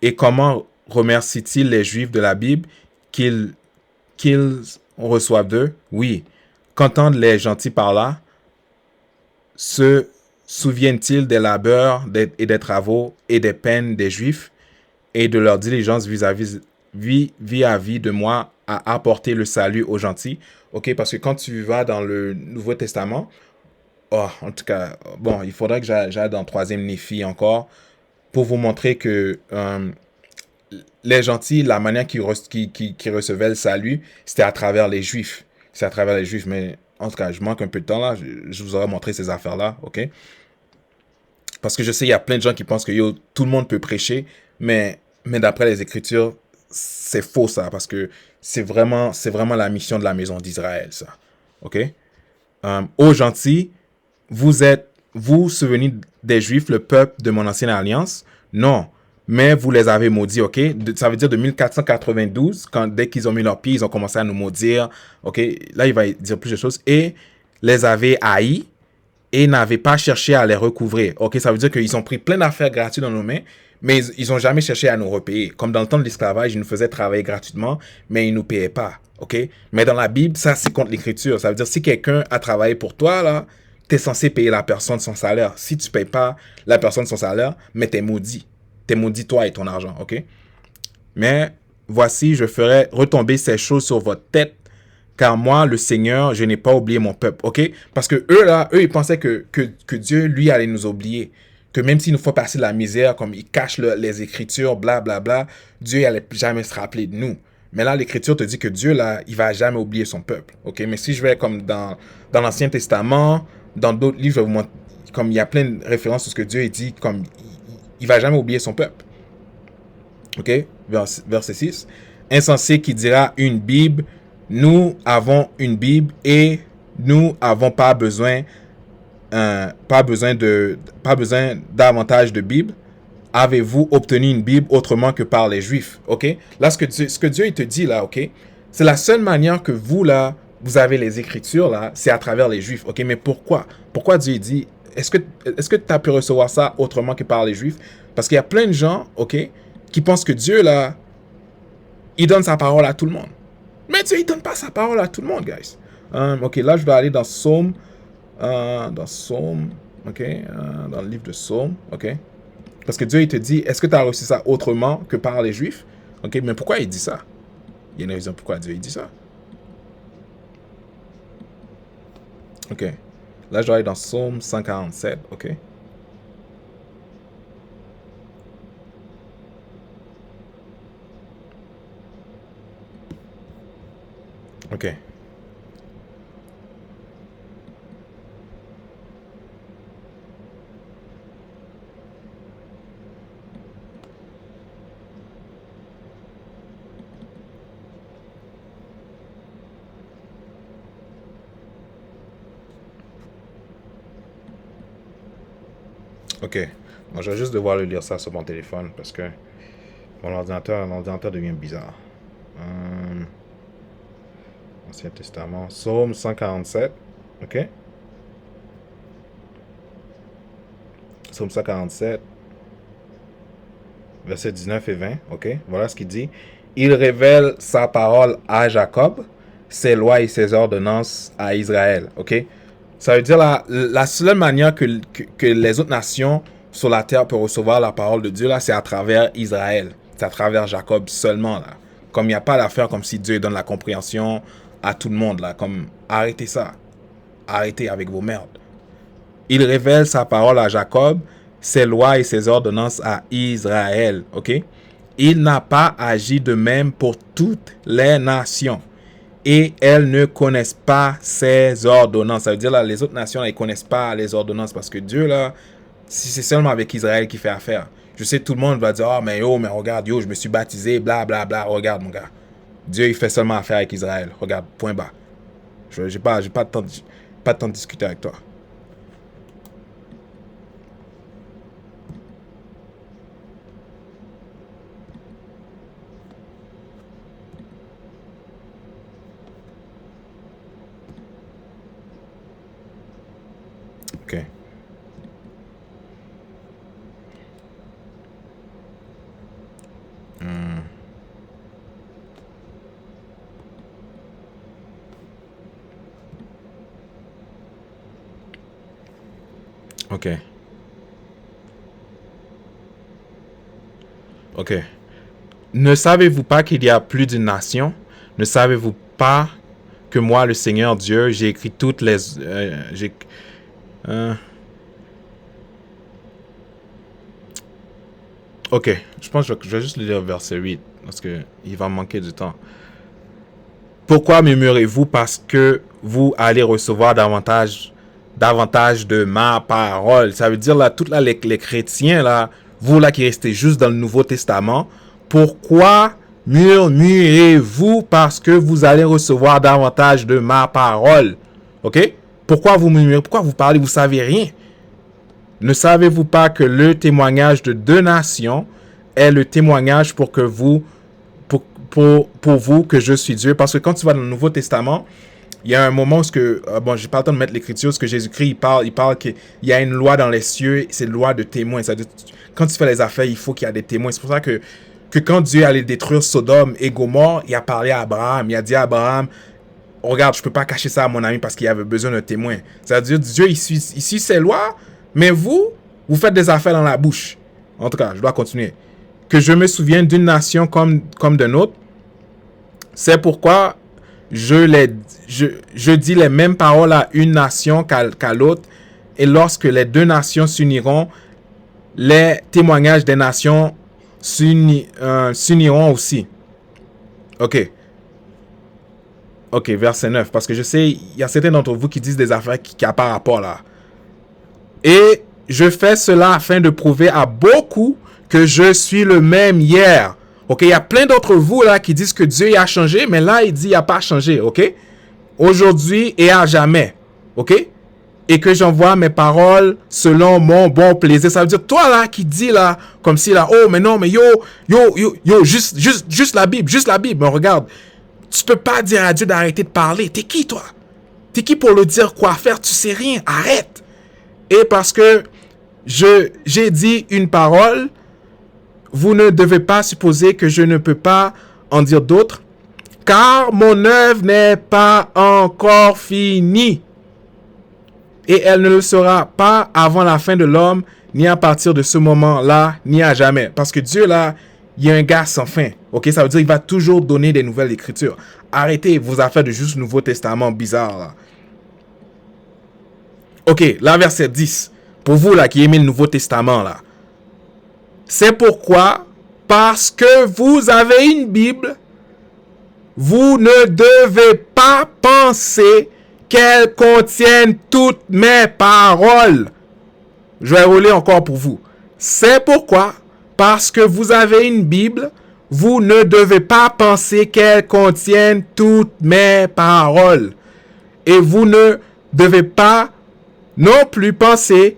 Et comment remercie-t-il les Juifs de la Bible qu'ils reçoivent d'eux? Oui. Qu'entendent les gentils par là? Se souviennent-ils des labeurs et des travaux et des peines des Juifs et de leur diligence vis-à-vis de moi à apporter le salut aux gentils? Ok, parce que quand tu vas dans le Nouveau Testament, oh, en tout cas, bon, il faudrait que j'aille dans le troisième Néphi encore pour vous montrer que les gentils, la manière qu'ils recevaient le salut, c'était à travers les Juifs. C'est à travers les Juifs, mais en tout cas, je manque un peu de temps là, je vous aurais montré ces affaires-là, ok? Parce que je sais, il y a plein de gens qui pensent que yo, tout le monde peut prêcher, mais d'après les Écritures, c'est faux ça, parce que c'est vraiment la mission de la maison d'Israël, ça. Ok? Ô gentils, vous souvenez des Juifs, le peuple de mon ancienne alliance? Non. Mais vous les avez maudits, ok? Ça veut dire de 1492, dès qu'ils ont mis leurs pieds, ils ont commencé à nous maudire, ok? Là, il va dire plus de choses. Et les avez haïs et n'avaient pas cherché à les recouvrir. Ok, ça veut dire qu'ils ont pris plein d'affaires gratuites dans nos mains, mais ils n'ont jamais cherché à nous repayer. Comme dans le temps de l'esclavage, ils nous faisaient travailler gratuitement, mais ils ne nous payaient pas. Ok, mais dans la Bible, ça c'est contre l'écriture. Ça veut dire si quelqu'un a travaillé pour toi, là, tu es censé payer la personne son salaire. Si tu ne payes pas la personne son salaire, mais tu es maudit. Tu es maudit toi et ton argent. Ok, mais voici, je ferai retomber ces choses sur votre tête, car moi, le Seigneur, je n'ai pas oublié mon peuple. OK? Parce que eux, là, eux, ils pensaient que Dieu, lui, allait nous oublier. Que même s'il nous faut passer de la misère, comme il cache les Écritures, blablabla, bla, bla, Dieu, il allait jamais se rappeler de nous. Mais là, l'Écriture te dit que Dieu, là, il va jamais oublier son peuple. OK? Mais si je vais comme dans l'Ancien Testament, dans d'autres livres, je vais vous montrer, comme il y a plein de références sur ce que Dieu il dit, comme il va jamais oublier son peuple. OK? Verset 6. Insensé qui dira une Bible, nous avons une Bible et nous n'avons pas besoin davantage de Bible. Avez-vous obtenu une Bible autrement que par les Juifs? Ok? Là, ce que Dieu il te dit là, ok? C'est la seule manière que vous là, vous avez les Écritures là, c'est à travers les Juifs. Ok? Mais pourquoi? Pourquoi Dieu dit, est-ce que tu as pu recevoir ça autrement que par les Juifs? Parce qu'il y a plein de gens, ok, qui pensent que Dieu là, il donne sa parole à tout le monde. Mais Dieu, il donne pas sa parole à tout le monde, guys. Ok, là, je vais aller dans Psaume. Ok, dans le livre de Psaume, ok. Parce que Dieu, il te dit, est-ce que tu as reçu ça autrement que par les Juifs? Ok, mais pourquoi il dit ça? Il y a une raison pourquoi Dieu, il dit ça. Ok, là, je vais aller dans Psaume 147, ok. Ok. Ok. Moi, je vais juste devoir le lire ça sur mon téléphone parce que mon ordinateur devient bizarre. Ancien Testament, Psaume 147. OK? Psaume 147, versets 19 et 20. OK? Voilà ce qu'il dit. Il révèle sa parole à Jacob, ses lois et ses ordonnances à Israël. OK? Ça veut dire la seule manière que les autres nations sur la terre peuvent recevoir la parole de Dieu, là, c'est à travers Israël. C'est à travers Jacob seulement, là. Comme il n'y a pas d'affaire comme si Dieu donne la compréhension à tout le monde, là. Comme, arrêtez ça. Arrêtez avec vos merdes. Il révèle sa parole à Jacob, ses lois et ses ordonnances à Israël. OK? Il n'a pas agi de même pour toutes les nations. Et elles ne connaissent pas ses ordonnances. Ça veut dire, là, les autres nations, là, ils ne connaissent pas les ordonnances. Parce que Dieu, là, si c'est seulement avec Israël qu'il fait affaire. Je sais, tout le monde va dire, mais regarde, je me suis baptisé, bla, bla, bla. Regarde, mon gars. Dieu, il fait seulement affaire avec Israël. Regarde, point barre. J'ai pas de temps de discuter avec toi. OK. OK. OK. Ne savez-vous pas qu'il y a plus d'une nation? Ne savez-vous pas que moi, le Seigneur Dieu, j'ai écrit toutes les... OK. Je pense que je vais juste lire verset 8 parce qu'il va me manquer du temps. Pourquoi murmurez-vous parce que vous allez recevoir davantage de ma parole? Ça veut dire, là, tous les chrétiens, là, vous là qui restez juste dans le Nouveau Testament, pourquoi murmurez-vous parce que vous allez recevoir davantage de ma parole? OK? Pourquoi vous murmurez? Pourquoi vous parlez? Vous savez rien. Ne savez-vous pas que le témoignage de deux nations est le témoignage pour que vous, pour vous que je suis Dieu? Parce que quand tu vas dans le Nouveau Testament, il y a un moment où j'ai pas le temps de mettre l'écriture, ce que Jésus-Christ, il parle qu'il y a une loi dans les cieux, c'est une loi de témoins. C'est-à-dire, quand tu fais les affaires, il faut qu'il y ait des témoins. C'est pour ça que quand Dieu allait détruire Sodome et Gomorrhe, il a parlé à Abraham. Il a dit à Abraham, regarde, je peux pas cacher ça à mon ami parce qu'il avait besoin d'un témoin. C'est-à-dire, Dieu, il suit ses lois, mais vous faites des affaires dans la bouche. En tout cas, je dois continuer. Que je me souvienne d'une nation comme d'une autre, c'est pourquoi je dis les mêmes paroles à une nation qu'à l'autre, et lorsque les deux nations s'uniront, les témoignages des nations s'uniront aussi. OK, verset 9, parce que je sais, il y a certains d'entre vous qui disent des affaires qui n'ont pas rapport là. Et je fais cela afin de prouver à beaucoup que je suis le même hier. OK, il y a plein d'entre vous là qui disent que Dieu a changé, mais là il dit il n'a pas changé. OK, aujourd'hui et à jamais. OK, et que j'envoie mes paroles selon mon bon plaisir. Ça veut dire toi là qui dis là comme si là, oh mais non mais juste la Bible, Mais regarde, tu peux pas dire à Dieu d'arrêter de parler. T'es qui toi? T'es qui pour le dire quoi faire? Tu sais rien. Arrête. Et parce que j'ai dit une parole, vous ne devez pas supposer que je ne peux pas en dire d'autres, car mon œuvre n'est pas encore finie. Et elle ne le sera pas avant la fin de l'homme, ni à partir de ce moment-là, ni à jamais. Parce que Dieu, là, il y a un gars sans fin. OK, ça veut dire qu'il va toujours donner des nouvelles écritures. Arrêtez vos affaires de juste Nouveau Testament bizarre, là. OK, là, verset 10. Pour vous, là, qui aimez le Nouveau Testament, là. C'est pourquoi, parce que vous avez une Bible, vous ne devez pas penser qu'elle contienne toutes mes paroles. Je vais rouler encore pour vous. C'est pourquoi, parce que vous avez une Bible, vous ne devez pas penser qu'elle contienne toutes mes paroles. Et vous ne devez pas non plus penser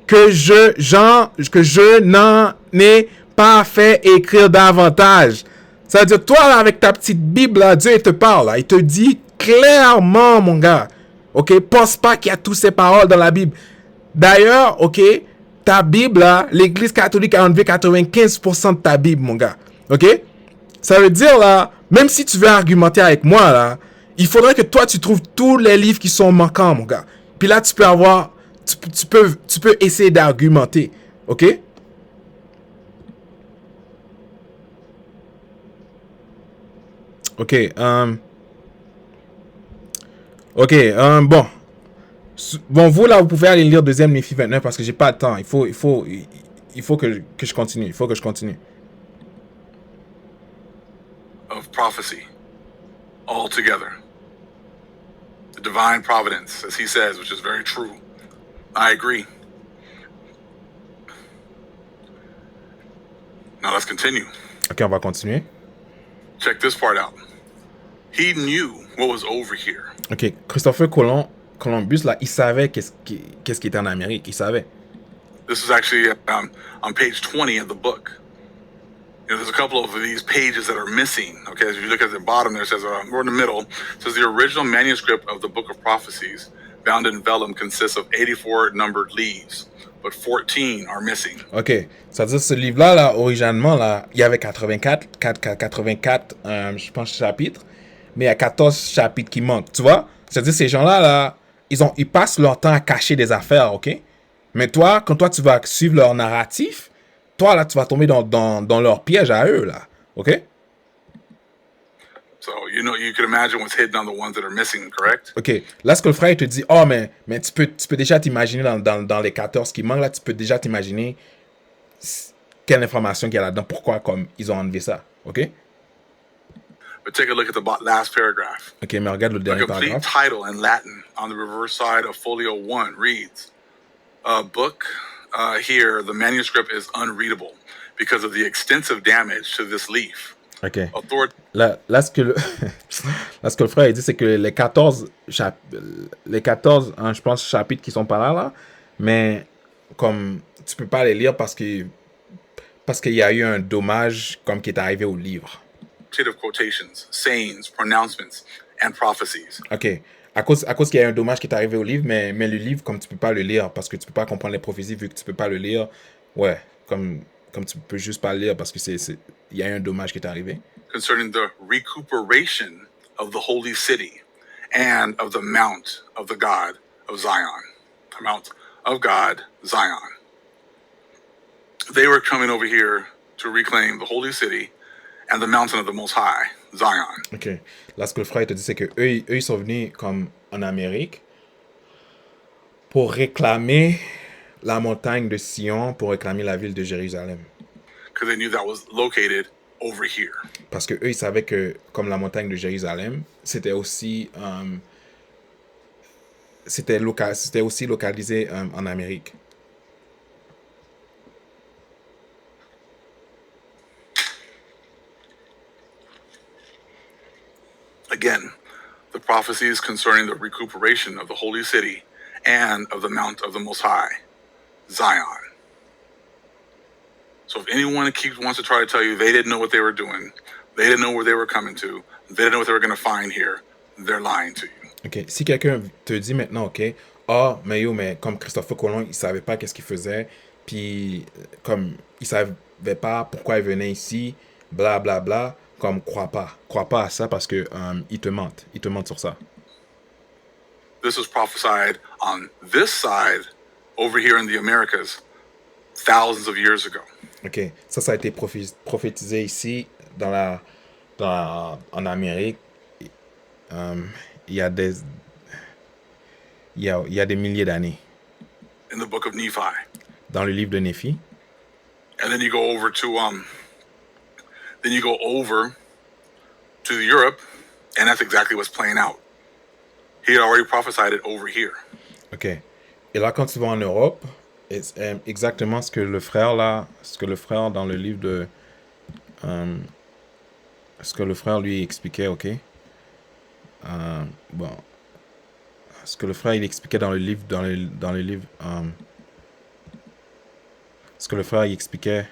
que je n'en ai pas fait écrire davantage. C'est-à-dire, toi, là, avec ta petite Bible, là, Dieu te parle. Là, il te dit clairement, mon gars, OK? Pense pas qu'il y a toutes ces paroles dans la Bible. D'ailleurs, OK, ta Bible, là, l'Église catholique a enlevé 95% de ta Bible, mon gars. OK? Ça veut dire, là, même si tu veux argumenter avec moi, là, il faudrait que toi, tu trouves tous les livres qui sont manquants, mon gars. Puis là, tu peux avoir... Tu peux essayer d'argumenter. OK? OK. OK. Bon. Bon, vous, là, vous pouvez aller lire deuxième Néphi 29 parce que j'ai pas de temps. Il faut que je continue. Il faut que je continue. Of prophecy altogether. The divine providence, as he says, which is very true. I agree. Now let's continue. OK, on va continuer. Check this part out. He knew what was over here. OK. Christopher Columbus, là, il savait qu'est-ce qui était en Amérique. Il savait. This is actually on page 20 of the book. You know, there's a couple of these pages that are missing. Okay, as you look at the bottom there, it says, or in the middle, it says the original manuscript of the Book of Prophecies, bound in vellum, consists of 84 numbered leaves, but 14 are missing. OK. C'est-à-dire, ce livre-là, là, originalement, là, il y avait 84, je pense, chapitres, mais il y a 14 chapitres qui manquent. Tu vois? C'est-à-dire, ces gens-là, là, ils passent leur temps à cacher des affaires, OK? Mais toi, quand toi, tu vas suivre leur narratif, toi, là, tu vas tomber dans leur piège à eux, là. OK? So, you know, you can imagine what's hidden on the ones that are missing, correct? OK. Là, ce que le frère, il te dit, oh, mais tu peux déjà t'imaginer dans les 14 qui manquent, là, tu peux déjà t'imaginer quelle information qu'il y a là-dedans, pourquoi, comme, ils ont enlevé ça. OK? But take a look at the last paragraph. OK, mais regarde le The dernier complete paragraphe. title in Latin on the reverse side of folio 1 reads, book here, the manuscript is unreadable because of the extensive damage to this leaf. OK. Authority. Là, ce que le frère il dit, c'est que les 14, je pense, chapitres qui sont par là, mais comme tu peux pas les lire parce qu'il y a eu un dommage comme qui est arrivé au livre. Of quotations, sayings, pronouncements, and prophecies. OK. À cause qu'il y a un dommage qui est arrivé au livre, mais le livre, comme tu peux pas le lire parce que tu peux pas comprendre les prophéties vu que tu peux pas le lire, ouais, comme tu peux juste pas le lire parce que il y a eu un dommage qui est arrivé. Concerning the recuperation of the holy city and of the mount of the God of Zion. The mount of God, Zion. They were coming over here to reclaim the holy city and the mountain of the Most High, Zion. OK. Là, ce que le frère te dit, c'est que eux, ils sont venus comme en Amérique pour réclamer la montagne de Sion, pour réclamer la ville de Jérusalem. Because they knew that was located over here. Parce que eux, ils savaient que comme la montagne de Jérusalem, c'était aussi localisé en Amérique. Again, the prophecies concerning the recuperation of the holy city and of the mount of the Most High, Zion. So if anyone wants to try to tell you they didn't know what they were doing, they didn't know where they were coming to, they didn't know what they were going to find here, they're lying to you. OK. Si quelqu'un te dit maintenant, OK, ah, mais comme Christopher Colomb, il savait pas qu'est-ce qu'il faisait, puis comme il savait pas pourquoi il venait ici, bla bla bla, comme crois pas à ça parce que il te mentent sur ça. This was prophesied on this side over here in the Americas thousands of years ago. OK. Ça a été prophétisé ici en Amérique. Il y a des milliers d'années. In the book of Nephi. Dans le livre de Néphi. And then you go over to Europe, and that's exactly what's playing out. He had already prophesied it over here. OK. Et là, quand tu vas en Europe, c'est exactement ce que le frère dans le livre de... ce que le frère lui expliquait, OK? Bon. Ce que le frère il expliquait dans le livre... ce que le frère il expliquait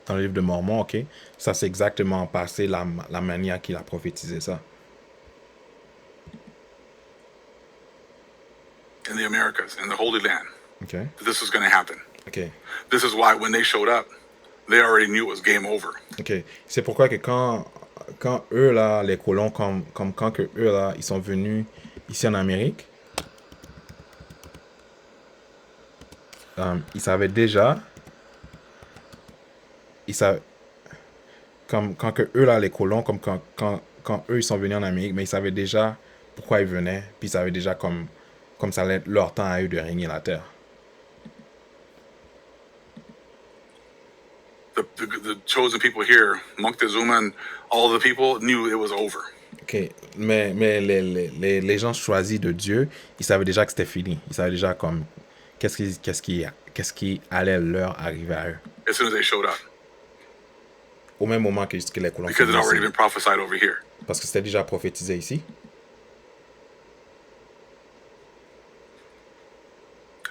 dans le livre de Mormon, OK? Ça, c'est exactement passé la manière qu'il a prophétisé ça. in the Americas, in the Holy Land, OK. that this was going to happen. OK. This is why when they showed up, they already knew it was game over. OK. C'est pourquoi que quand eux, là, les colons, comme quand que eux, là, ils sont venus ici en Amérique, ils savaient déjà, comme quand que eux, là, les colons, comme quand eux, ils sont venus en Amérique, mais ils savaient déjà pourquoi ils venaient, puis ils savaient déjà comme ça allait être leur temps à eux de régner la terre. The chosen people here, Moctezuma and all the people, knew it was over. OK. Mais les gens choisis de Dieu, ils savaient déjà que c'était fini. Ils savaient déjà comme qu'est-ce qui allait leur arriver à eux. As soon as they showed up. Au même moment que les colons Because it had already been prophesied over here. Parce que c'était déjà prophétisé ici.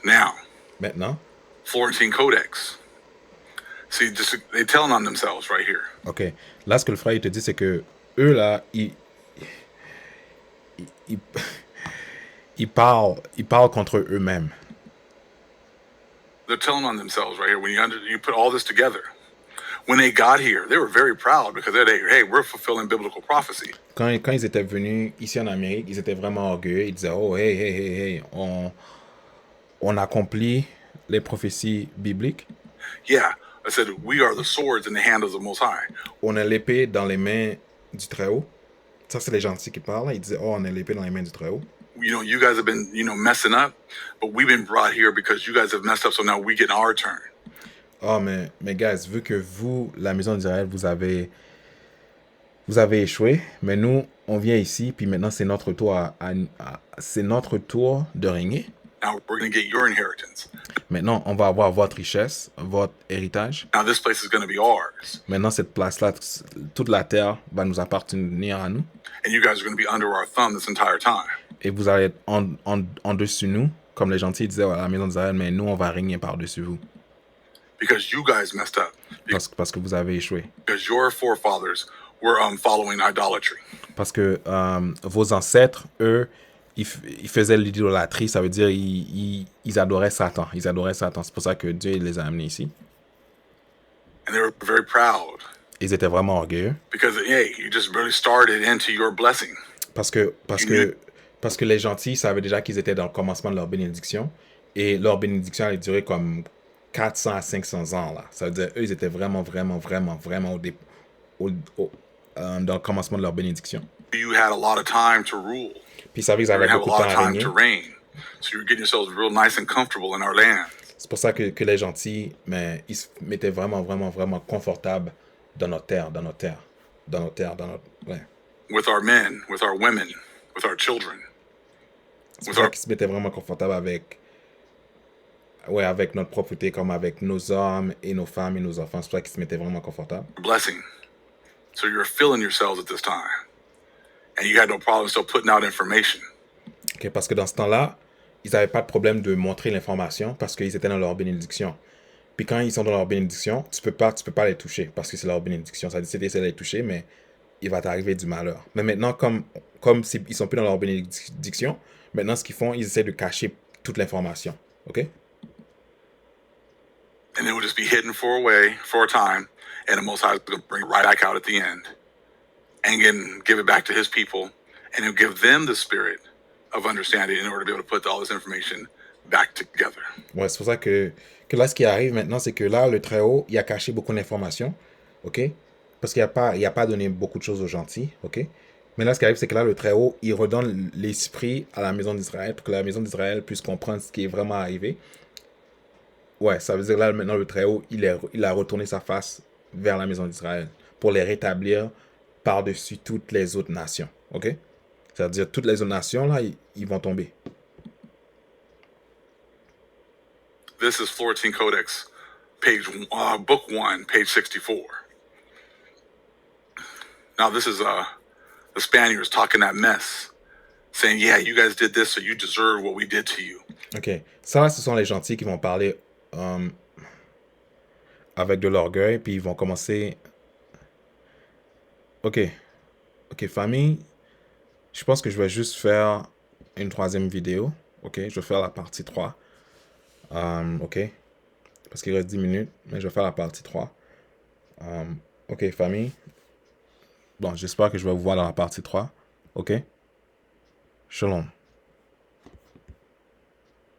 Now, Maintenant, Florentine Codex. See, just they telling on themselves right here. OK. Là, ce que le frère il te dit, c'est que eux, là, ils parlent contre eux-mêmes. They're telling on themselves right here. When you put all this together, when they got here, they were very proud because hey, we're fulfilling biblical prophecy. Quand ils étaient venus ici en Amérique, ils étaient vraiment orgueilleux. Ils disaient, oh, hey, on accomplit les prophéties bibliques. Yeah, I said, we are the swords in the hand of the Most High. On a l'épée dans les mains du Très-Haut. Ça, c'est les gentils qui parlent. Ils disaient, oh, on a l'épée dans les mains du Très-Haut. You guys have been, messing up, but we've been brought here because you guys have messed up, so now we get our turn. Oh, mais guys, vu que vous, la maison d'Israël, vous avez échoué, mais nous, on vient ici, puis maintenant, c'est notre tour c'est notre tour de régner. Now we're going to get your inheritance. Maintenant, on va avoir votre richesse, votre héritage. Now this place is going to be ours. Maintenant, cette place-là, toute la terre va nous appartenir à nous. And you guys are going to be under our thumb this entire time. Et vous allez être en dessus nous, comme les gentils disaient à la maison d'Israël, mais nous, on va régner par-dessus vous. Because you guys messed up. Parce que vous avez échoué. Because your forefathers were following idolatry. Parce que vos ancêtres, eux, ils faisaient l'idolâtrie, ça veut dire ils adoraient Satan. Ils adoraient Satan. C'est pour ça que Dieu les a amenés ici. And they were very proud. Ils étaient vraiment orgueilleux. Because, hey, you just really started into your blessing. Parce que les gentils savaient déjà qu'ils étaient dans le commencement de leur bénédiction. Et leur bénédiction allait durer comme 400 à 500 ans. Là. Ça veut dire eux, ils étaient vraiment dans le commencement de leur bénédiction. You had a lot of time to rule. Puis ils savaient qu'ils avaient beaucoup de temps à régner. So you're getting yourselves real nice and comfortable in our land. C'est pour ça que les gentils, mais ils se mettaient vraiment confortables dans notre terre. Ouais. With our men, with our women, with our children. C'est pour ça qu'ils se mettaient vraiment confortables avec notre propriété, comme avec nos hommes et nos femmes et nos enfants. C'est pour ça qu'ils se mettaient vraiment confortables. Blessing. So you're filling yourselves at this time. And you had no problem still putting out information. Okay, parce que dans ce temps-là, ils n'avaient pas de problème de montrer l'information parce qu'ils étaient dans leur bénédiction. Puis quand ils sont dans leur bénédiction, tu peux pas les toucher parce que c'est leur bénédiction. Ça dit que tu essaies de les toucher, mais il va t'arriver du malheur. Mais maintenant, comme ils sont plus dans leur bénédiction, maintenant ce qu'ils font, ils essaient de cacher toute l'information. OK? And it would just be hidden for a time, and the Most High is going to bring it right back out at the end, and again give it back to His people, and He'll give them the spirit of understanding in order to be able to put all this information back together. Ouais, c'est pour ça que là, ce qui arrive maintenant, c'est que là, le Très-Haut, il a caché beaucoup d'informations, OK? Parce qu'il n'a pas donné beaucoup de choses aux gentils, OK? Mais là, ce qui arrive, c'est que là, le Très-Haut, il redonne l'esprit à la maison d'Israël pour que la maison d'Israël puisse comprendre ce qui est vraiment arrivé. Ouais, ça veut dire là, maintenant, le Très-Haut, il a retourné sa face vers la maison d'Israël pour les rétablir par-dessus toutes les autres nations, OK? C'est-à-dire, toutes les autres nations, là, ils vont tomber. This is Florentine Codex, book 1, page 64. Now, this is the Spaniards talking that mess, saying, yeah, you guys did this, so you deserve what we did to you. OK. Ça, ce sont les gentils qui vont parler avec de l'orgueil, puis ils vont commencer... OK, famille, je pense que je vais juste faire une troisième vidéo, ok? Je vais faire la partie 3. Ok? Parce qu'il reste 10 minutes, mais je vais faire la partie 3. Ok, famille. Bon, j'espère que je vais vous voir dans la partie 3. Ok? Shalom.